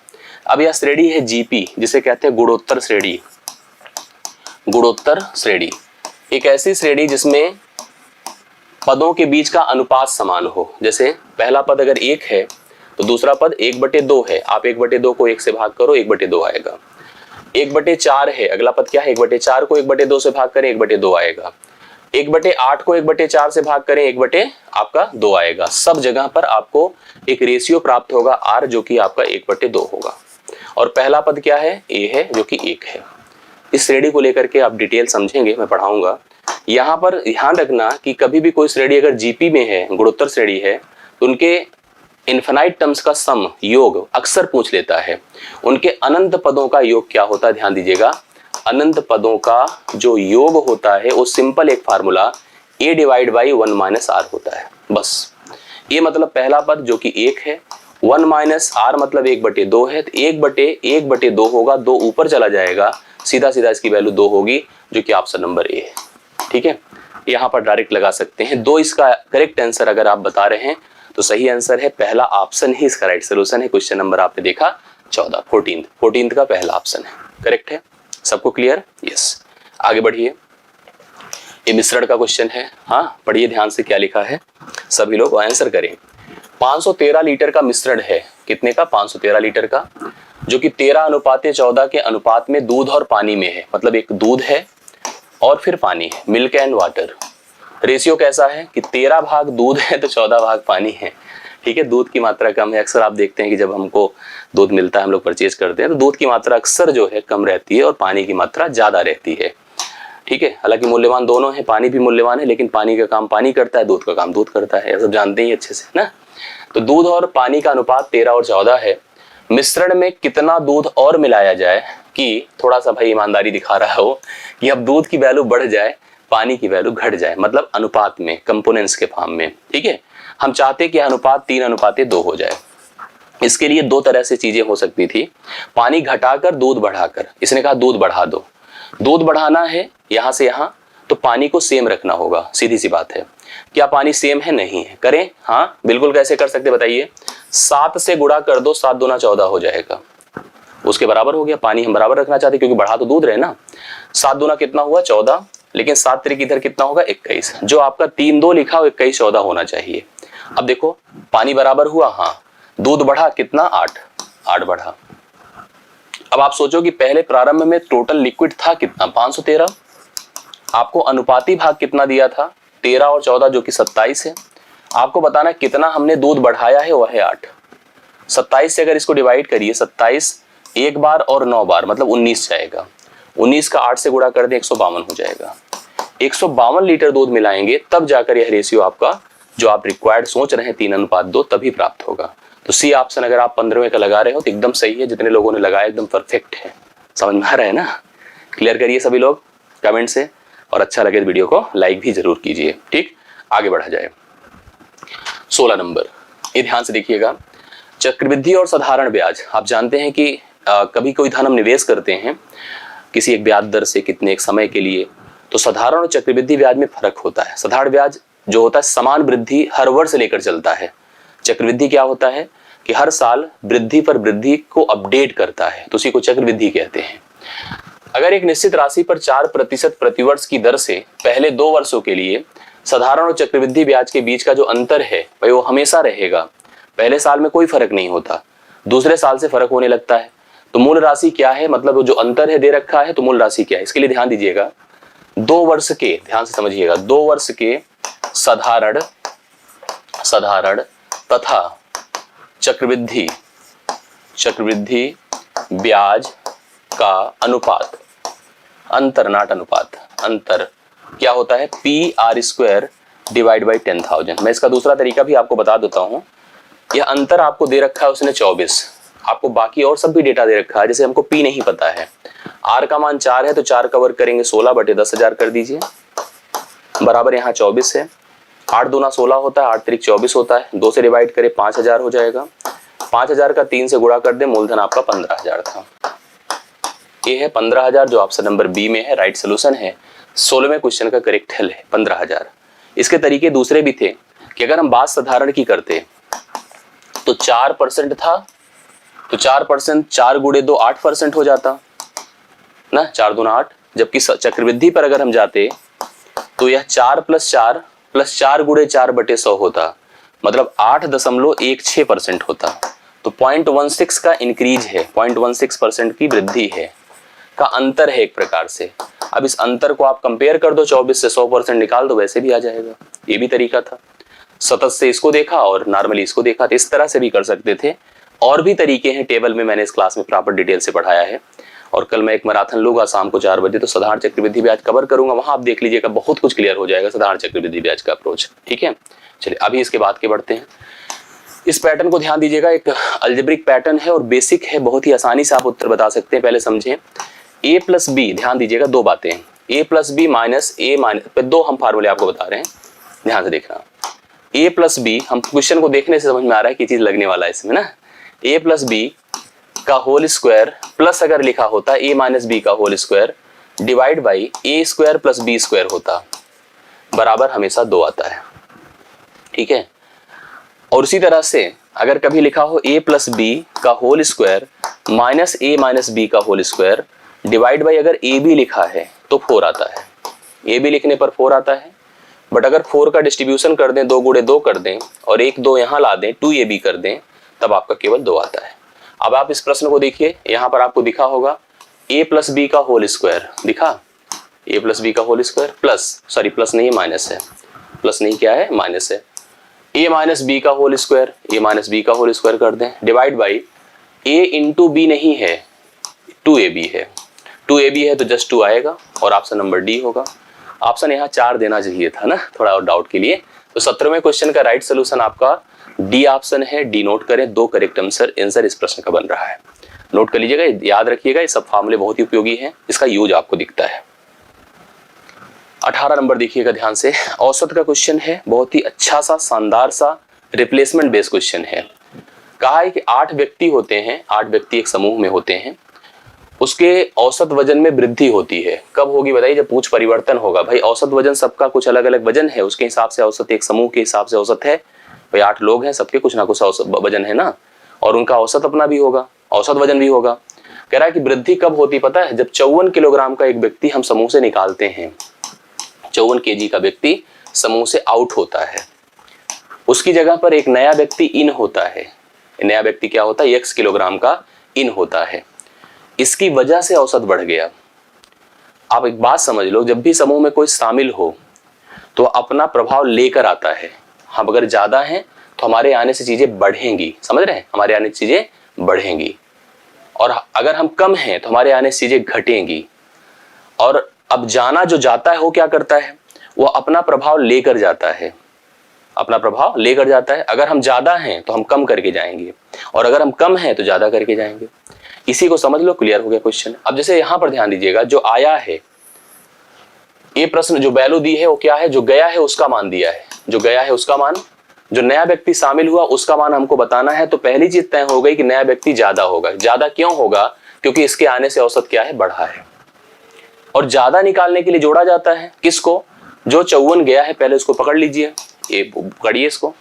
अब यह श्रेणी है जीपी, जिसे कहते हैं गुणोत्तर श्रेणी। गुणोत्तर श्रेणी एक ऐसी श्रेणी जिसमें पदों के बीच का अनुपात समान हो। जैसे पहला पद अगर 1 है तो दूसरा पद 1/2 है। आप 1/2 को 1 से भाग करो, 1/2 आएगा। 1/4 है, अगला पद क्या है? 1/4 को 1/2 से भाग करें, 1/2 आएगा। 1/8 को 1/4 से भाग करें, 1/2 आएगा। सब जगह पर आपको एक रेशियो प्राप्त होगा आर, जो कि आपका 1/2 होगा। और पहला पद क्या है? ए है, जो कि 1 है। इस श्रेणी को लेकर के आप डिटेल समझेंगे, मैं पढ़ाऊंगा। यहाँ पर ध्यान रखना कि कभी भी कोई श्रेणी अगर जीपी में है, गुणोत्तर श्रेणी है, तो उनके इनफिनाइट टर्म्स का सम, योग अक्सर पूछ लेता है। उनके अनंत पदों का योग क्या होता है? ध्यान दीजिएगा, अनंत पदों का जो योग होता है वो सिंपल एक फार्मूला a/1 - r होता है। बस ये मतलब पहला पद जो कि 1 है, 1 - r मतलब 1/2 है, तो 1/1/2 होगा, 2 ऊपर चला जाएगा, सीधा सीधा इसकी वैल्यू 2 होगी, जो कि ऑप्शन नंबर ए है। ठीक है, यहाँ पर डायरेक्ट लगा सकते हैं 2। इसका करेक्ट आंसर अगर आप बता रहे हैं तो सही आंसर है पहला ऑप्शन ही इसका राइट सोल्यूशन है। क्वेश्चन नंबर आपने देखा 14, 14 का पहला ऑप्शन है, करेक्ट है। सबको क्लियर? यस। आगे बढ़िए, ये मिश्रण का क्वेश्चन है। हाँ, पढ़िए ध्यान से क्या लिखा है, सभी लोग आंसर करें। 513 लीटर का मिश्रण है। कितने का? 513 लीटर का, जो कि 13:14 के अनुपात में दूध और पानी में है। मतलब एक दूध है और फिर पानी है, मिल्क एंड वाटर। रेशियो कैसा है कि 13 भाग दूध है तो 14 भाग पानी है। ठीक है, दूध की मात्रा कम है। अक्सर आप देखते हैं कि जब हमको दूध मिलता है, हम लोग परचेज करते हैं, तो दूध की मात्रा अक्सर जो है कम रहती है और पानी की मात्रा ज्यादा रहती है। ठीक है, हालांकि मूल्यवान दोनों है, पानी भी मूल्यवान है, लेकिन पानी का काम पानी करता है, दूध का काम दूध करता है, सब जानते ही अच्छे से ना। तो दूध और पानी का अनुपात 13 और 14 है। मिश्रण में कितना दूध और मिलाया जाए कि थोड़ा सा भाई ईमानदारी दिखा रहा हो कि अब दूध की वैल्यू बढ़ जाए, पानी की वैल्यू घट जाए, मतलब अनुपात में, कंपोनेंट्स के फॉर्म में। ठीक है, हम चाहते कि अनुपात 3:2 हो जाए। इसके लिए 2 तरह से चीजें हो सकती थी, पानी घटाकर दूध बढ़ाकर। इसने कहा दूध बढ़ा दो, दूध बढ़ाना है यहां से यहां, तो पानी को सेम रखना होगा, सीधी सी बात है। क्या पानी सेम है? नहीं है। करें? हाँ बिल्कुल। कैसे कर सकते बताइए? 7 से गुणा कर दो, 7 दूना 14 हो जाएगा, उसके बराबर हो गया। पानी हम बराबर रखना चाहते क्योंकि बढ़ा तो दूध रहे ना। 7 दूना कितना हुआ? 14, लेकिन 7 तिरिक इधर कितना होगा? 21। जो आपका 3-2 लिखा हो 21 14 होना चाहिए। अब देखो पानी बराबर हुआ, हाँ, दूध बढ़ा कितना? 8 बढ़ा। अब आप सोचो कि पहले प्रारंभ में टोटल लिक्विड था कितना? 513। आपको अनुपाती भाग कितना दिया था? 13 और 14, जो कि 27 है। आपको बताना कितना हमने दूध बढ़ाया है, वह है 8। 27 से अगर इसको डिवाइड करिए, 27 एक बार और 9 बार, मतलब 19 जाएगा। 19 का 8 से गुणा कर दें, 152 हो जाएगा। 152 लीटर दूध मिलाएंगे, तब जाकर यह रेशियो आपका जो आप रिक्वायर्ड सोच रहे हैं 3:2 तभी प्राप्त होगा। तो सी ऑप्शन अगर आप 15वें का लगा रहे हो तो एकदम सही है। जितने लोगों ने लगाया एकदम परफेक्ट है। समझ में आ रहा है ना? क्लियर करिए सभी लोग कमेंट से, और अच्छा लगे तो वीडियो को लाइक भी जरूर कीजिए। ठीक, आगे बढ़ा जाए। 16 नंबर, ये ध्यान से देखिएगा। चक्रवृद्धि और साधारण ब्याज। आप जानते हैं कि कभी कोई धन हम निवेश करते हैं किसी एक ब्याज दर से, कितने एक समय के लिए, तो साधारण और चक्रवृद्धि ब्याज में फर्क होता है। साधारण ब्याज जो होता है समान वृद्धि हर वर्ष लेकर चलता है। चक्रवृद्धि क्या होता है कि हर साल वृद्धि पर वृद्धि को अपडेट करता है, तो उसी को चक्रवृद्धि कहते हैं। अगर एक निश्चित राशि पर 4% प्रतिवर्ष की दर से पहले 2 वर्षों के लिए साधारण और चक्रवृद्धि ब्याज के बीच का जो अंतर है भाई वो हमेशा रहेगा। पहले साल में कोई फर्क नहीं होता, दूसरे साल से फर्क होने लगता है। तो मूल राशि क्या है, मतलब जो अंतर है दे रखा है, तो मूल राशि क्या है? इसके लिए ध्यान दीजिएगा, 2 वर्ष के, ध्यान से समझिएगा, 2 वर्ष के साधारण तथा चक्रवृद्धि ब्याज का अनुपात, अंतर नाट अनुपात, अंतर क्या होता है? PR² divide by 10,000। मैं इसका दूसरा तरीका भी आपको बता देता हूं। यह अंतर आपको दे रखा है उसने 24, आपको बाकी और सब भी डेटा दे रखा है, जैसे हमको P नहीं पता है, R का मान 4 है तो 4 कवर करेंगे 16/10,000 कर दीजिए, बराबर यहाँ 24 है, 8 दूना 16 होता है, 8 त्रिक 24 होता है, 2 से डिवाइड करें 5000 हो जाएगा, 5000 का 3 से गुणा कर दे, मूलधन आपका 15000 था। ये है 15000 जो ऑप्शन नंबर बी में है, राइट सोल्यूशन है। 16वें क्वेश्चन का करेक्ट हल है 15000। इसके तरीके दूसरे भी थे कि अगर हम बात साधारण की करते तो 4% था, तो 4%, 4 गुणे 2 8% हो जाता ना, 4 दूना 8। जबकि चक्रवृद्धि पर अगर हम जाते तो यह 4 + 4 + 4 गुणे 4/100 होता, मतलब 8.16% होता। तो 0.16 का इंक्रीज है, 0.16% की वृद्धि है, का अंतर है एक प्रकार से। अब इस अंतर को आप कंपेयर कर दो, 24 से 100% निकाल दो, वैसे भी आ जाएगा। ये भी तरीका था, सतत से इसको देखा और नॉर्मली इसको देखा, तो इस तरह से भी कर सकते थे। और भी तरीके हैं, टेबल में मैंने इस क्लास में प्रॉपर डिटेल से पढ़ाया है। और कल मैं एक मैराथन लूंगा शाम को 4 बजे, तो साधारण चक्रवृद्धि ब्याज कवर करूंगा, वहां आप देख लीजिएगा, बहुत कुछ क्लियर हो जाएगा साधारण चक्रवृद्धि ब्याज का अप्रोच। ठीक है, चलिए अभी इसके बाद के बढ़ते हैं। इस पैटर्न को ध्यान दीजिएगा, एक अलजेब्रिक पैटर्न है और बेसिक है, बहुत ही आसानी से आप उत्तर बता सकते हैं। पहले समझें, a + b, ध्यान दीजिएगा दो बातें, a + b - a - दो हम फार्मूले आपको बता रहे हैं, ध्यान से देखना। a + b, हम क्वेश्चन को देखने से समझ में आ रहा है कि चीज लगने वाला है इसमें ना। a + b का होल स्क्वायर प्लस अगर लिखा होता a - b का whole square divide by a² + b² होता, बराबर हमेशा 2 आता है। ठीक है, और उसी तरह से अगर कभी लिखा हो a + b का whole square minus a - b का होल स्क्वायर डिवाइड बाई अगर a b लिखा है तो 4 आता है। a b लिखने पर 4 आता है, बट अगर 4 का डिस्ट्रीब्यूशन कर दें, 2 गुणे 2 कर दें और 1 2 यहाँ ला दें, 2ab कर दें, तब आपका केवल 2 आता है। अब आप इस प्रश्न को देखिए, यहाँ पर आपको दिखा होगा a + b का होल स्क्वायर, दिखा a + b का whole square plus, sorry plus नहीं है माइनस है, प्लस नहीं क्या है माइनस है, a - b का होल स्क्वायर, a - b का होल स्क्वायर कर दें डिवाइड बाई a × b नहीं है 2ab है, 2ab है तो जस्ट 2 आएगा और ऑप्शन नंबर डी होगा। ऑप्शन यहाँ 4 देना चाहिए था ना, थोड़ा और डाउट के लिए। तो 17वें क्वेश्चन का राइट सोल्यूशन आपका डी ऑप्शन है, डी नोट करें, 2 करेक्ट आंसर इस प्रश्न का बन रहा है। नोट कर लीजिएगा, याद रखिएगा, ये सब फार्मूले बहुत ही उपयोगी हैं, इसका यूज आपको दिखता है। 18 नंबर देखिएगा ध्यान से, औसत का क्वेश्चन है, बहुत ही अच्छा सा शानदार सा रिप्लेसमेंट बेस्ड क्वेश्चन है। कहा है कि 8 व्यक्ति होते हैं, 8 व्यक्ति एक समूह में होते हैं, उसके औसत वजन में वृद्धि होती है। कब होगी बताइए, जब पूछ परिवर्तन होगा। भाई औसत वजन सबका कुछ अलग अलग वजन है, उसके हिसाब से औसत, एक समूह के हिसाब से औसत है। भाई 8 लोग हैं, सबके कुछ ना कुछ वजन है ना, और उनका औसत अपना भी होगा, औसत वजन भी होगा। कह रहा है कि वृद्धि कब होती पता है, जब 54 किलोग्राम का एक व्यक्ति हम समूह से निकालते हैं, 54 kg का व्यक्ति समूह से आउट होता है, उसकी जगह पर एक नया व्यक्ति इन होता है। नया व्यक्ति क्या होता है, x किलोग्राम का इन होता है, इसकी वजह से औसत बढ़ गया। आप एक बात समझ लो, जब भी समूह में कोई शामिल हो तो अपना प्रभाव लेकर आता है। हम अगर ज्यादा हैं तो हमारे आने से चीजें बढ़ेंगी, समझ रहे हैं, हमारे आने से चीजें बढ़ेंगी, और अगर हम कम हैं तो हमारे आने से चीजें घटेंगी। और अब जाना जो जाता है वो क्या करता है, वो अपना प्रभाव लेकर जाता है, अपना प्रभाव लेकर जाता है। अगर हम ज्यादा हैं तो हम कम करके जाएंगे, और अगर हम कम हैं तो ज्यादा करके जाएंगे। इसी को समझ लो, क्लियर हो गया क्वेश्चन। अब जैसे यहां पर ध्यान दीजिएगा, जो आया है ये प्रश्न, जो वैल्यू दी है वो क्या है, जो गया है उसका मान दिया है, जो गया है उसका मान, जो नया व्यक्ति शामिल हुआ उसका मान हमको बताना है। तो पहली चीज तय हो गई कि नया व्यक्ति ज्यादा होगा। ज्यादा क्यों होगा, क्योंकि इसके आने से औसत क्या है, बढ़ा है। और ज्यादा निकालने के लिए जोड़ा जाता है किसको, जो 54 गया है, पहले उसको पकड़ लीजिए, ये पकड़िए इसको,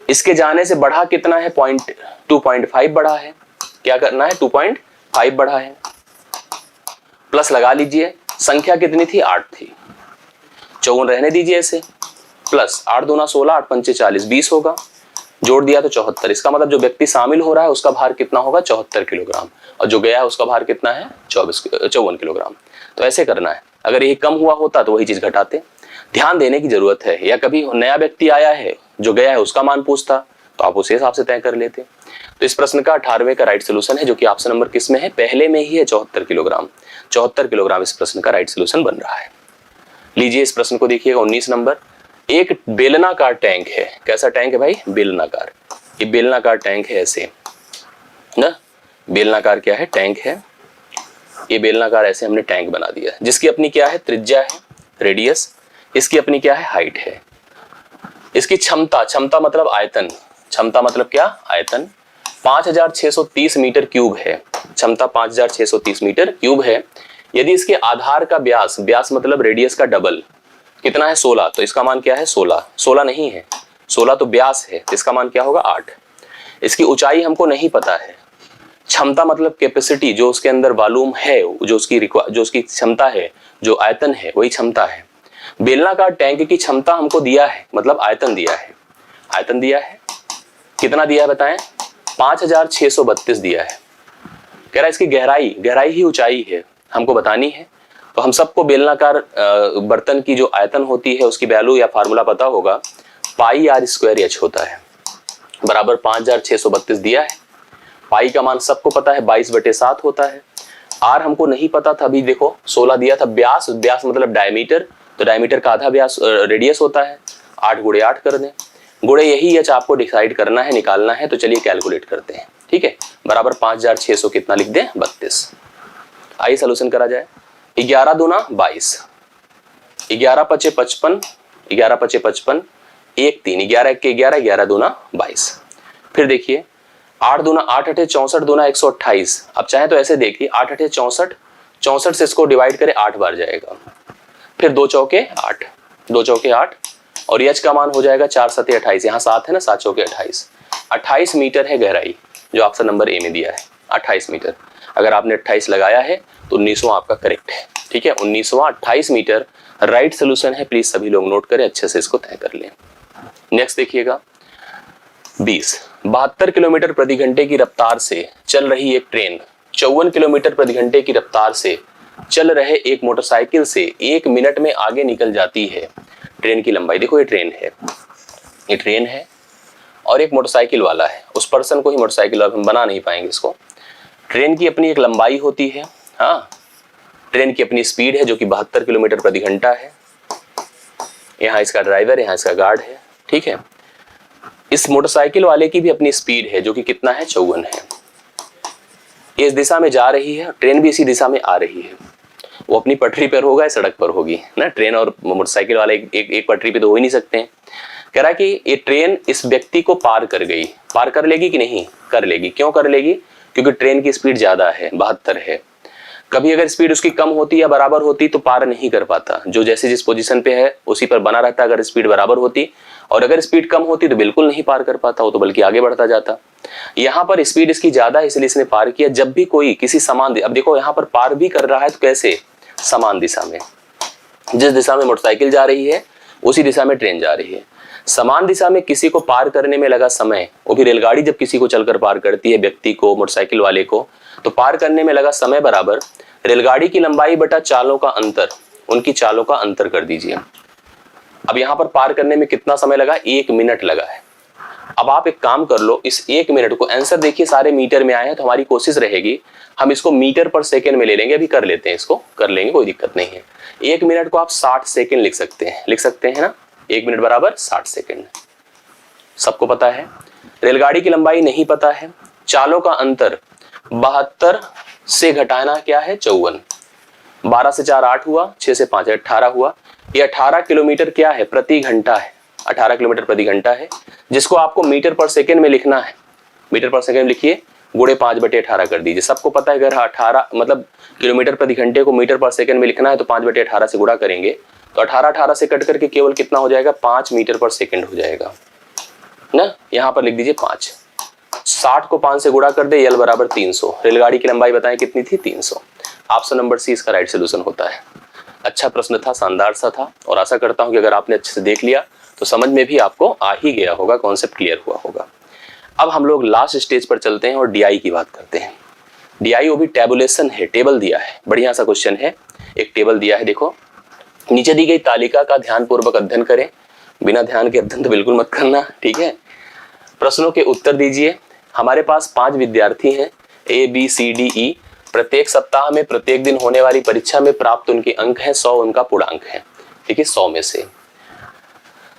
इसके जाने से बढ़ा कितना है, 2.5 बढ़ा है। क्या करना है, 2.5 बढ़ा है, प्लस लगा लीजिए, संख्या कितनी थी, 8 थी, 54 रहने दीजिए ऐसे, प्लस 8 दूना 16, 8 पंचे 40, 20 होगा, जोड़ दिया तो 74। इसका मतलब जो व्यक्ति शामिल हो रहा है उसका भार कितना होगा, 74 किलोग्राम, और जो गया है उसका भार कितना है, 54 किलोग्राम। तो ऐसे करना है, अगर ये कम हुआ होता तो वही चीज घटाते। ध्यान देने की जरूरत है, या कभी नया व्यक्ति आया है, जो गया है उसका मान पूछता तो आप उसी हिसाब से तय कर लेते। तो इस प्रश्न का 18वें का राइट सोल्यूशन है, जो कि ऑप्शन नंबर किस में है, पहले में ही है, 74 किलोग्राम। 74 किलोग्राम इस प्रश्न का राइट सोल्यूशन बन रहा है। लीजिए इस प्रश्न को देखिएगा, 19 नंबर। एक बेलनाकार टैंक है, कैसा टैंक है भाई, बेलनाकार। ये बेलनाकार टैंक है ऐसे ना, बेलनाकार क्या है, टैंक है। ये बेलनाकार ऐसे हमने टैंक बना दिया, जिसकी अपनी क्या है, त्रिज्या है, रेडियस, इसकी अपनी क्या है, हाइट है। इसकी क्षमता, क्षमता मतलब आयतन, क्षमता मतलब क्या, आयतन 5630 मीटर क्यूब है। क्षमता 5630 मीटर क्यूब है। यदि इसके आधार का व्यास, व्यास मतलब रेडियस का डबल कितना है, 16, तो इसका मान क्या है, 16, 16 नहीं है, 16 तो व्यास है, इसका मान क्या होगा, 8। इसकी ऊंचाई हमको नहीं पता है। क्षमता मतलब कैपेसिटी, जो उसके अंदर वॉल्यूम है, जो उसकी क्षमता है, जो आयतन है, वही क्षमता है। बेलनाकार टैंक की क्षमता हमको दिया है, मतलब आयतन दिया है, आयतन दिया है, कितना दिया है बताएं, 5632 दिया है। कह रहा है इसकी गहराई, गहराई ही ऊंचाई है, हमको बतानी है। तो हम सबको बेलनाकार बर्तन की जो आयतन होती है उसकी वैल्यू या फार्मूला पता होगा, पाई आर स्क्वायर एच होता है, बराबर 5632 दिया है। पाई का मान सबको पता है 22/7 होता है। आर हमको नहीं पता था, अभी देखो 16 दिया था। व्यास, व्यास मतलब डायमीटर, तो डायमीटर का आधा व्यास रेडियस होता है, 8 गुणे 8 कर दें, गुणे यही एच आपको डिसाइड करना है, निकालना है। तो चलिए कैलकुलेट करते हैं, ठीक है, बराबर 5600 कितना लिख दें, 32। आइए सोल्यूशन करा जाए। 11 दूना 22, 11 पचे 55, 11 पचे 55, 1 3, 11 के 11, 11 दूना 22। फिर देखिए 8 दूना 8 अठे 64 दूना 128। अब चाहे तो ऐसे देखिए 8 अठे 64, 64 से इसको डिवाइड करें 8 बार जाएगा, फिर 2 चौके 8, 2 चौके 8, और एच का मान हो जाएगा 4 7 28, यहाँ 7 है ना, 7 चौके 28, 28 मीटर है गहराई, जो ऑप्शन नंबर ए में दिया है 28 मीटर। अगर आपने 28 लगाया है तो 19वां आपका करेक्ट है, ठीक है, 19वां 28 मीटर राइट सोल्यूशन है। प्लीज सभी लोग नोट करें, अच्छे से इसको तय कर लें। नेक्स्ट देखिएगा 20, 72 किलोमीटर प्रति घंटे की रफ्तार से चल रही एक ट्रेन 54 किलोमीटर प्रति घंटे की रफ्तार से चल रहे एक मोटरसाइकिल से 1 मिनट में आगे निकल जाती है। ट्रेन की लंबाई, देखो ये ट्रेन है, ये ट्रेन है और एक मोटरसाइकिल वाला है, उस पर्सन को ही मोटरसाइकिल वाला, हम बना नहीं पाएंगे इसको। ट्रेन की अपनी एक लंबाई होती है, हाँ, ट्रेन की अपनी स्पीड है जो कि 72 किलोमीटर प्रति घंटा है। यहाँ इसका ड्राइवर, यहाँ इसका गार्ड है, ठीक है। इस मोटरसाइकिल वाले की भी अपनी स्पीड है जो कि कितना है, 54 है। ये इस दिशा में जा रही है, ट्रेन भी इसी दिशा में आ रही है। वो अपनी पटरी पर होगा या सड़क पर होगी ना, ट्रेन और मोटरसाइकिल वाले एक पटरी पे तो हो ही नहीं सकते हैं। कह रहा है कि ये ट्रेन इस व्यक्ति को पार कर गई, पार कर लेगी कि नहीं, कर लेगी। क्यों कर लेगी, क्योंकि ट्रेन की स्पीड ज्यादा है, 72 है। कभी अगर स्पीड उसकी कम होती या बराबर होती तो पार नहीं कर पाता, जो जैसे जिस पोजीशन पे है उसी पर बना रहता अगर स्पीड बराबर होती, और अगर स्पीड कम होती तो बिल्कुल नहीं पार कर पाता, वो तो बल्कि आगे बढ़ता जाता। यहाँ पर स्पीड इसकी ज्यादा है इसलिए इसने पार किया। जब भी कोई किसी समान, अब देखो यहाँ पर पार भी कर रहा है तो कैसे, समान दिशा में, जिस दिशा में मोटरसाइकिल जा रही है उसी दिशा में ट्रेन जा रही है। समान दिशा में किसी को पार करने में लगा समय, वो भी रेलगाड़ी जब किसी को चलकर पार करती है, व्यक्ति को, मोटरसाइकिल वाले को, तो पार करने में लगा समय बराबर रेलगाड़ी की लंबाई बटा चालों का अंतर, उनकी चालों का अंतर कर दीजिए। अब यहाँ पर पार करने में कितना समय लगा, 1 मिनट लगा है। अब आप एक काम कर लो, इस 1 मिनट को, आंसर देखिए सारे मीटर में आए हैं तो हमारी कोशिश रहेगी हम इसको मीटर पर सेकंड में ले लेंगे। अभी कर लेते हैं, इसको कर लेंगे, कोई दिक्कत नहीं है। 1 मिनट को आप 60 सेकंड लिख सकते हैं, लिख सकते हैं ना, 1 मिनट बराबर 60 सेकंड। सबको पता है। रेलगाड़ी की लंबाई नहीं पता है, चालों का अंतर 72 से घटाना क्या है, 54, 12 से 4 8 हुआ, 6 से 5 18 हुआ। ये 18 किलोमीटर क्या है, प्रति घंटा है, 18 किलोमीटर प्रति घंटा है, जिसको आपको मीटर पर सेकंड में लिखना है। मीटर पर सेकंड लिखिए, गुणे 5/18 कर दीजिए। सबको पता है अगर 18 मतलब किलोमीटर प्रति घंटे को मीटर पर सेकंड में लिखना है तो 5/18 से गुणा करेंगे तो 18 से कट करके केवल कितना हो जाएगा, 5 मीटर पर सेकंड हो जाएगा ना। यहाँ पर लिख दीजिए 5, 60 को 5 से गुणा कर दे, यल बराबर 300। रेलगाड़ी की लंबाई बताएं कितनी थी, 300। ऑप्शन नंबर सी इसका राइट सोल्यूशन होता है। अच्छा प्रश्न था, शानदार सा था, और आशा करता हूं कि अगर आपने अच्छे से देख लिया तो समझ में भी आपको आ ही गया होगा, कॉन्सेप्ट क्लियर हुआ होगा। अब हम लोग लास्ट स्टेज पर चलते हैं और डीआई की बात करते हैं। डीआई वो भी टेबुलेशन है, टेबल दिया है, बढ़िया सा क्वेश्चन है, एक टेबल दिया है। देखो नीचे दी गई तालिका का ध्यानपूर्वक अध्ययन करें, बिना ध्यान के अध्ययन तो बिल्कुल मत करना, ठीक है। प्रश्नों के उत्तर दीजिए। हमारे पास 5 विद्यार्थी हैं, ABCDE। प्रत्येक सप्ताह में प्रत्येक दिन होने वाली परीक्षा में प्राप्त उनके अंक हैं 100, उनका पूर्णांक है, ठीक है, 100 में से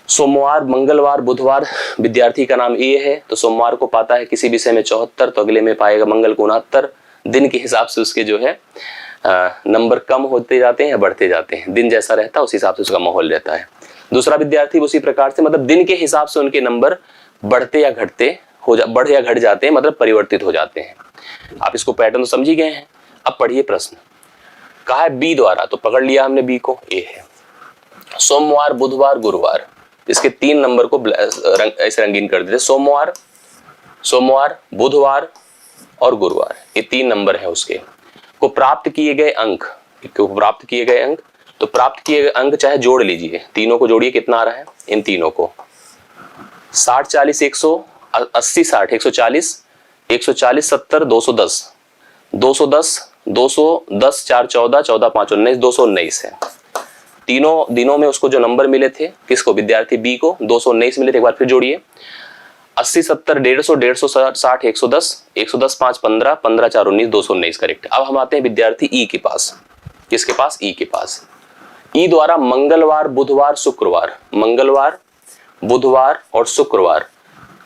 सोमवार, मंगलवार, बुधवार विद्यार्थी का नाम ए है, तो सोमवार को पाता है किसी विषय में 74, तो अगले में पाएगा मंगल को 69। दिन के हिसाब से उसके जो है नंबर कम होते जाते हैं या बढ़ते जाते हैं, दिन जैसा रहता है उस हिसाब से उसका माहौल रहता है। दूसरा विद्यार्थी उसी प्रकार से, मतलब दिन के हिसाब से उनके नंबर बढ़ते या घटते बढ़ या घट जाते हैं, मतलब परिवर्तित हो जाते हैं। आप इसको पैटर्न तो समझ ही गए हैं। अब पढ़िए प्रश्न, कहा है बी द्वारा, तो पकड़ लिया हमने बी को, ए है। सोमवार, बुधवार, गुरुवार, इसके 3 नंबर को ऐसे रंगीन कर देते। सोमवार, बुधवार और गुरुवार, ये 3 नंबर है उसके को प्राप्त किए गए अंक, तो प्राप्त किए गए अंक चाहे जोड़ लीजिए, तीनों को जोड़िए, कितना आ रहा है इन तीनों को, 60 40 180 60 140 140 70 210 210 210 4 14 14 5 19 219 है। तीनों दिनों में उसको जो नंबर मिले थे, किसको, विद्यार्थी बी को 219 मिले थे। एक बार फिर जोड़िए, 80 70 150 150 60 110 110 5 15 15 4 19 219 करेक्ट। अब हम आते हैं विद्यार्थी ई के पास। किसके पास, ई के पास। ई द्वारा मंगलवार, बुधवार, शुक्रवार, मंगलवार, बुधवार और शुक्रवार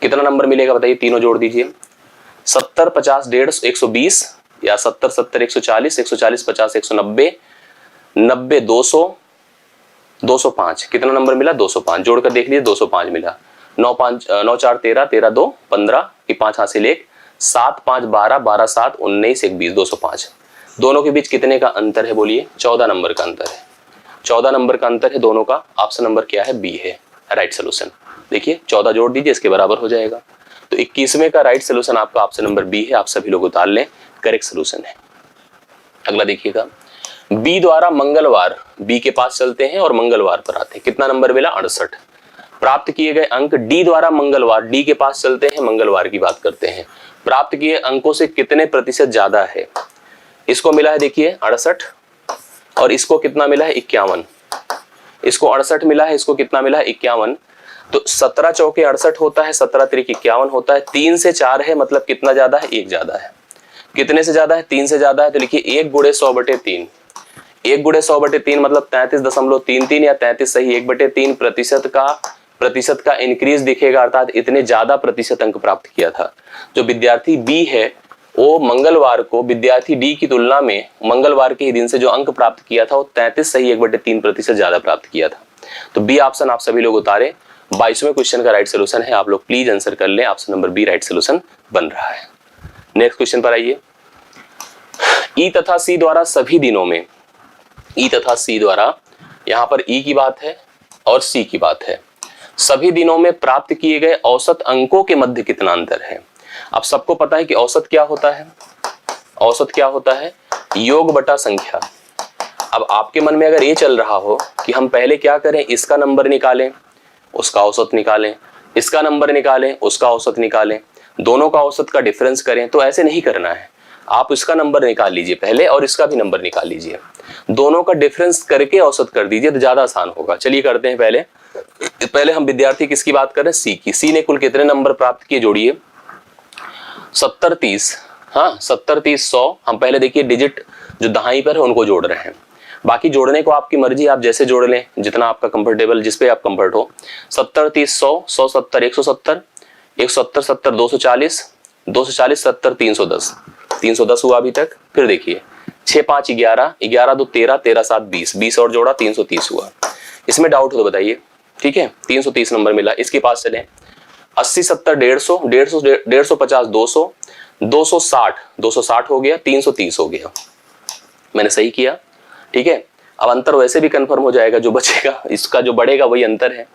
कितना नंबर मिलेगा बताइए, तीनों जोड़ दीजिए। 70 50 150 120 या 70 70 140 140 50 190 90 200 205, कितना नंबर मिला, 205। जोड़कर देख लीजिए, 205 मिला। 9 5 9 4 13 13 2 15 की 5 हासिल 1 7 5 12 12 7 19 1 20 205। दोनों के बीच कितने का अंतर है बोलिए, 14 नंबर का अंतर है। 14 नंबर का अंतर है दोनों का। ऑप्शन नंबर क्या है, बी है राइट सोल्यूशन। देखिए 14 जोड़ दीजिए, इसके बराबर हो जाएगा। तो 21वें का राइट सोल्यूशन आपका ऑप्शन नंबर बी है। आप सभी लोग उतार लें, करेक्ट सोल्यूशन है। अगला देखिएगा, बी द्वारा मंगलवार, बी के पास चलते हैं और मंगलवार पर आते हैं। कितना नंबर मिला, 68। प्राप्त किए गए अंक डी द्वारा मंगलवार, डी के पास चलते हैं, मंगलवार की बात करते हैं। प्राप्त किए अंकों से कितने प्रतिशत ज्यादा है। इसको मिला है देखिए 68 और इसको कितना मिला है 51। इसको 68 मिला है, इसको कितना मिला है 51। तो 17 चौके 68 होता है, 17 त्रिक 51 होता है। 3 से 4 है, मतलब कितना ज्यादा है, 1 ज्यादा है। कितने से ज्यादा है, 3 से ज्यादा है। तो लिखिए 1 गुणे 100/3, 1 गुणे 100/3 मतलब 33.33 या 33 सही 1/3 प्रतिशत का इंक्रीज दिखेगा, अर्थात इतने ज्यादा प्रतिशत अंक प्राप्त किया था। जो विद्यार्थी बी है वो मंगलवार को विद्यार्थी डी की तुलना में मंगलवार के ही दिन से जो अंक प्राप्त किया था वो 33 सही 1/3 प्रतिशत ज्यादा प्राप्त किया था। तो बी ऑप्शन आप सभी लोग उतारे। 22वें क्वेश्चन का राइट सोल्यूशन है। आप लोग प्लीज आंसर कर लें, option number B right solution बन रहा है। नेक्स्ट क्वेश्चन पर आइए। ई तथा सी द्वारा सभी दिनों में, ई तथा सी द्वारा, यहां पर ई की बात है और सी की बात है, सभी दिनों में प्राप्त किए गए औसत अंकों के मध्य कितना अंतर है। अब सबको पता है कि औसत क्या होता है, औसत क्या होता है, योग बटा संख्या। अब आपके मन में अगर ये चल रहा हो कि हम पहले क्या करें, इसका नंबर निकालें उसका औसत निकालें, इसका नंबर निकालें उसका औसत निकालें, दोनों का औसत का डिफरेंस करें, तो ऐसे नहीं करना है। आप इसका नंबर निकाल लीजिए पहले और इसका भी नंबर निकाल लीजिए, दोनों का डिफरेंस करके औसत कर दीजिए तो ज्यादा आसान होगा। चलिए करते हैं। पहले हम विद्यार्थी किसकी बात कर रहे हैं, सी की। सी ने कुल कितने नंबर प्राप्त किए, जोड़िए 70 30, हाँ 70 30 100। हम पहले देखिए डिजिट जो दहाई पर है उनको जोड़ रहे हैं, बाकी जोड़ने को आपकी मर्जी, आप जैसे जोड़ लें जितना आपका कंफर्टेबल, जिस पे आप कंफर्ट हो। 70 30 100 100 70 170 170 70 240 240 70 310 310 हुआ अभी तक। फिर देखिए 6 5 11 11 2 13 13 7 20 20 और जोड़ा 330 हुआ। इसमें डाउट हो तो बताइए, ठीक है। 330 नंबर मिला। इसके पास चले 80 70 150 150 150 200 260 260 हो गया, 330 हो गया। मैंने सही किया, ठीक है। अब अंतर वैसे भी कंफर्म हो जाएगा, जो बचेगा इसका जो बढ़ेगा वही अंतर है।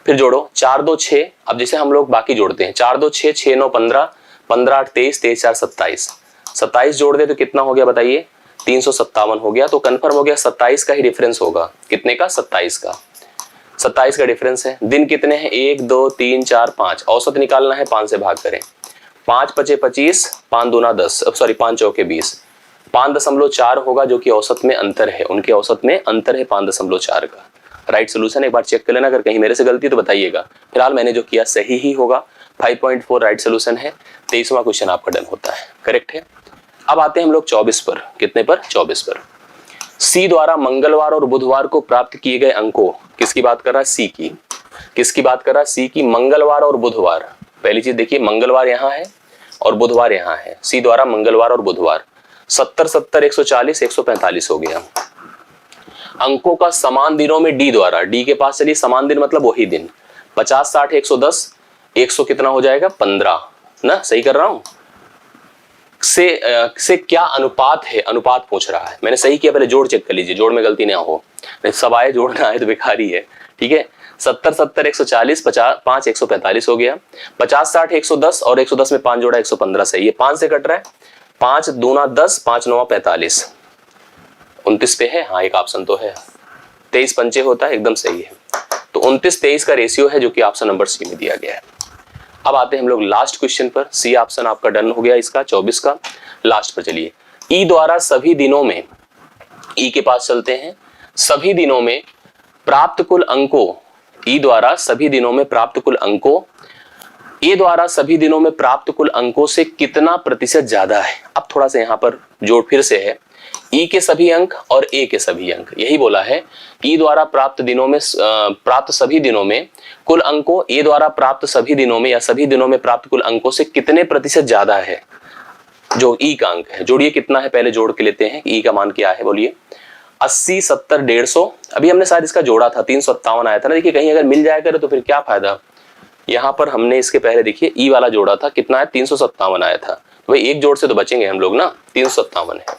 फिर जोड़ो 4 2 6। अब जैसे हम लोग बाकी जोड़ते हैं, 4 2 6 6 9 15 15 8 23 23 4 27 27 जोड़ दे तो कितना हो गया बताइए, 357 हो गया। तो कंफर्म हो गया 27 का ही डिफरेंस होगा। कितने का, 27 का डिफरेंस है। दिन कितने हैं, 1 2 3 4 5। औसत निकालना है, 5 से भाग करें। 5 5 25 5 दूना 10, सॉरी 5 चौके 20, 5.4 होगा, जो कि औसत में अंतर है। उनके औसत में अंतर है 5.4 का। राइट सोल्यूशन एक बार चेक कर लेना, अगर कहीं मेरे से गलती तो बताइएगा। फिलहाल मैंने जो किया सही ही होगा। 5.4 राइट सोल्यूशन है। 23वां क्वेश्चन आपका डन होता है, करेक्ट है। अब आते हैं हम लोग 24 पर। कितने पर, 24 पर। सी द्वारा मंगलवार और बुधवार को प्राप्त किए गए अंकों, किसकी बात कर रहा है, सी की। किसकी बात कर रहा है? सी की। मंगलवार और बुधवार, पहली चीज देखिए, मंगलवार यहाँ है और बुधवार यहाँ है, सी द्वारा मंगलवार और बुधवार। 70 70 140 145 हो गया। अंकों का समान दिनों में डी द्वारा, डी के पास चलिए, समान दिन मतलब वही दिन, 50 60 110, 100 कितना हो जाएगा? 15 ना, सही कर रहा हूं? से क्या अनुपात है, अनुपात पूछ रहा है। मैंने सही किया, पहले जोड़ चेक कर लीजिए, जोड़ में गलती ना हो, नहीं सब आए जोड़ना आए तो बेकार ही है। ठीक है, 70 70 140, 5 145 हो गया। 50 60 110 और 110 में 5 जोड़ा 115, सही है। 5 से कट रहा है, 5 दूना 10, 5 9 45, 29 पे है। हाँ, एक ऑप्शन तो है, 23 पंचे होता है, एकदम सही है। तो 29 23 का रेशियो है, जो कि ऑप्शन नंबर सी में दिया गया है। अब आते हैं हम लोग लास्ट क्वेश्चन पर। सी ऑप्शन आपका डन हो गया इसका, 24 का। लास्ट पर चलिए। ई द्वारा सभी दिनों में, ई के पास चलते हैं, सभी दिनों में प्राप्त कुल अंकों, ई द्वारा सभी दिनों में प्राप्त कुल अंकों, ए द्वारा सभी दिनों में प्राप्त कुल अंकों से कितना प्रतिशत ज्यादा है। अब थोड़ा सा यहां पर जोड़ फिर से है, ई के सभी अंक और ए के सभी अंक, यही बोला है। ई द्वारा प्राप्त दिनों में, प्राप्त सभी दिनों में कुल अंकों, ए द्वारा प्राप्त सभी दिनों में या सभी दिनों में प्राप्त कुल अंकों से कितने प्रतिशत ज्यादा है, जो ई का अंक है। जोड़िए कितना है, पहले जोड़ के लेते हैं। ई का मान क्या है, बोलिए। 80 70 150, अभी हमने शायद इसका जोड़ा था, 357 आया था ना। देखिए कहीं अगर मिल जाया करे तो फिर क्या फायदा। यहाँ पर हमने इसके पहले देखिए ई वाला जोड़ा था, कितना है? 357 आया था। तो भाई एक जोड़ से तो बचेंगे हम लोग ना, 357 है।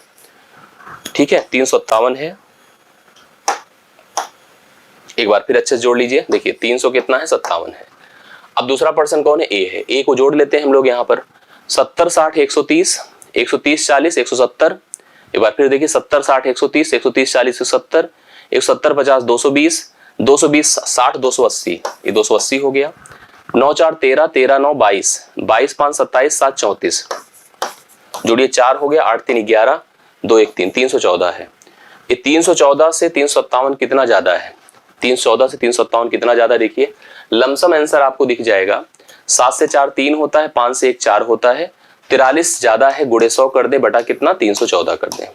ठीक है, 357 है। एक बार फिर अच्छे से जोड़ लीजिए, देखिए 300 कितना है? 57 है। अब दूसरा पर्सन कौन है? ए है। ए को जोड़ लेते हैं हम लोग यहाँ पर, 70 60 130, 130 40 170। एक बार फिर देखिए, 70 60 130, 130 40 170, 170 50 220, 220 60 280, ये 280 हो गया। 9 4 13, 13 9 22, 22 5 27, 7 34, जोड़िए 4 हो गया, 8 3 11, 2 1 3, 314 है। ये 314 से 357 कितना ज्यादा है? 314 से 357 कितना ज्यादा, देखिए लमसम आंसर आपको दिख जाएगा। 7 से 4 3 होता है, 5 से 1 4 होता है, 43 ज्यादा है, गुणे 100 कर दे, बटा कितना? 314 कर दे।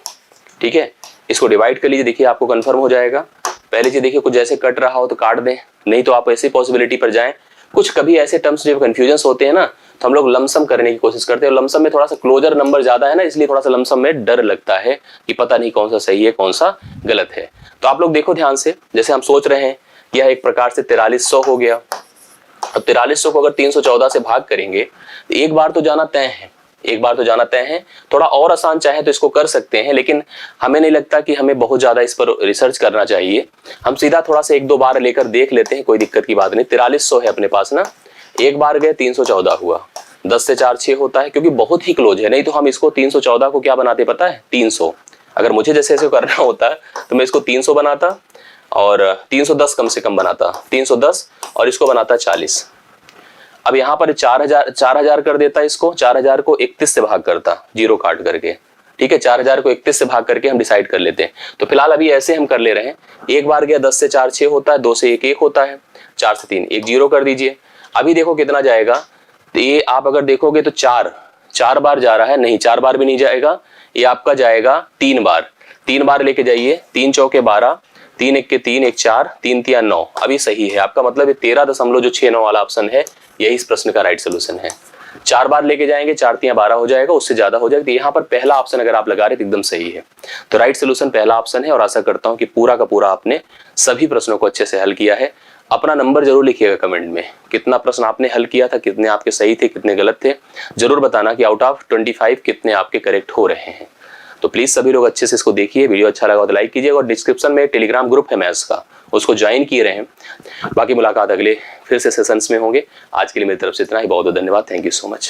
ठीक है, इसको डिवाइड कर लीजिए, देखिए आपको कंफर्म हो जाएगा। पहले चीज देखिए, कुछ ऐसे कट रहा हो तो काट दें, नहीं तो आप ऐसी पॉसिबिलिटी पर जाएं। कुछ कभी ऐसे टर्म्स जब कंफ्यूजन होते हैं ना, तो हम लोग लमसम करने की कोशिश करते हैं, और लमसम में थोड़ा सा क्लोजर नंबर ज्यादा है ना, इसलिए थोड़ा सा लमसम में डर लगता है कि पता नहीं कौन सा सही है कौन सा गलत है। तो आप लोग देखो ध्यान से, जैसे हम सोच रहे हैं यह एक प्रकार से 4300 हो गया। अब 4300 को अगर 314 से भाग करेंगे तो एक बार तो जाना तय है, एक बार तो जाना तय है। थोड़ा और आसान चाहे तो इसको कर सकते हैं, लेकिन हमें नहीं लगता कि हमें बहुत ज्यादा इस पर रिसर्च करना चाहिए। हम सीधा थोड़ा सा 1 2 बार लेकर देख लेते हैं, कोई दिक्कत की बात नहीं। 4300 है अपने पास ना, एक बार गए 314 हुआ, 10 से 4 6 होता है, क्योंकि बहुत ही क्लोज है। नहीं तो हम इसको 314 को क्या बनाते पता है? 300। अगर मुझे जैसे ऐसे करना होता तो मैं इसको 300 बनाता और 310 कम से कम बनाता, 310, और इसको बनाता 40। अब यहाँ पर 4000 कर देता, इसको 4000 को 31 से भाग करता, जीरो काट करके। ठीक है, 4000 को 31 से भाग करके हम डिसाइड कर लेते हैं। तो फिलहाल अभी ऐसे हम कर ले रहे हैं। एक बार गया 10 से 4 6 होता है, 2 से 1 1 होता है, 4 से 3 1 0 कर दीजिए। अभी देखो कितना जाएगा, तो ये आप अगर देखोगे तो 4 बार जा रहा है, नहीं 4 बार भी नहीं जाएगा, ये आपका जाएगा 3 बार। 3 बार लेके जाइए, 3 चौके 12, 3 1 के 3 1 4, 3 3 9, अभी सही है आपका। मतलब ये 13.69 वाला ऑप्शन है, यही इस प्रश्न का राइट सोल्यूशन है। 4 बार लेके जाएंगे, 4 3 12 हो जाएगा, उससे ज्यादा हो जाएगा। तो यहाँ पर पहला ऑप्शन अगर आप लगा रहे तो एकदम सही है। तो राइट सोल्यूशन पहला ऑप्शन है, और आशा करता हूँ कि पूरा का पूरा आपने सभी प्रश्नों को अच्छे से हल किया है। अपना नंबर जरूर लिखिएगा कमेंट में, कितना प्रश्न आपने हल किया था, कितने आपके सही थे, कितने गलत थे। जरूर बताना कि आउट ऑफ 25 कितने आपके करेक्ट हो रहे हैं। तो प्लीज सभी लोग अच्छे से इसको देखिए, वीडियो अच्छा लगा तो लाइक कीजिएगा, और डिस्क्रिप्शन में टेलीग्राम ग्रुप है मैथ्स का, उसको ज्वाइन किए रहें। बाकी मुलाकात अगले फिर से सेशंस में होंगे। आज के लिए मेरी तरफ से इतना ही, बहुत बहुत धन्यवाद, थैंक यू सो मच।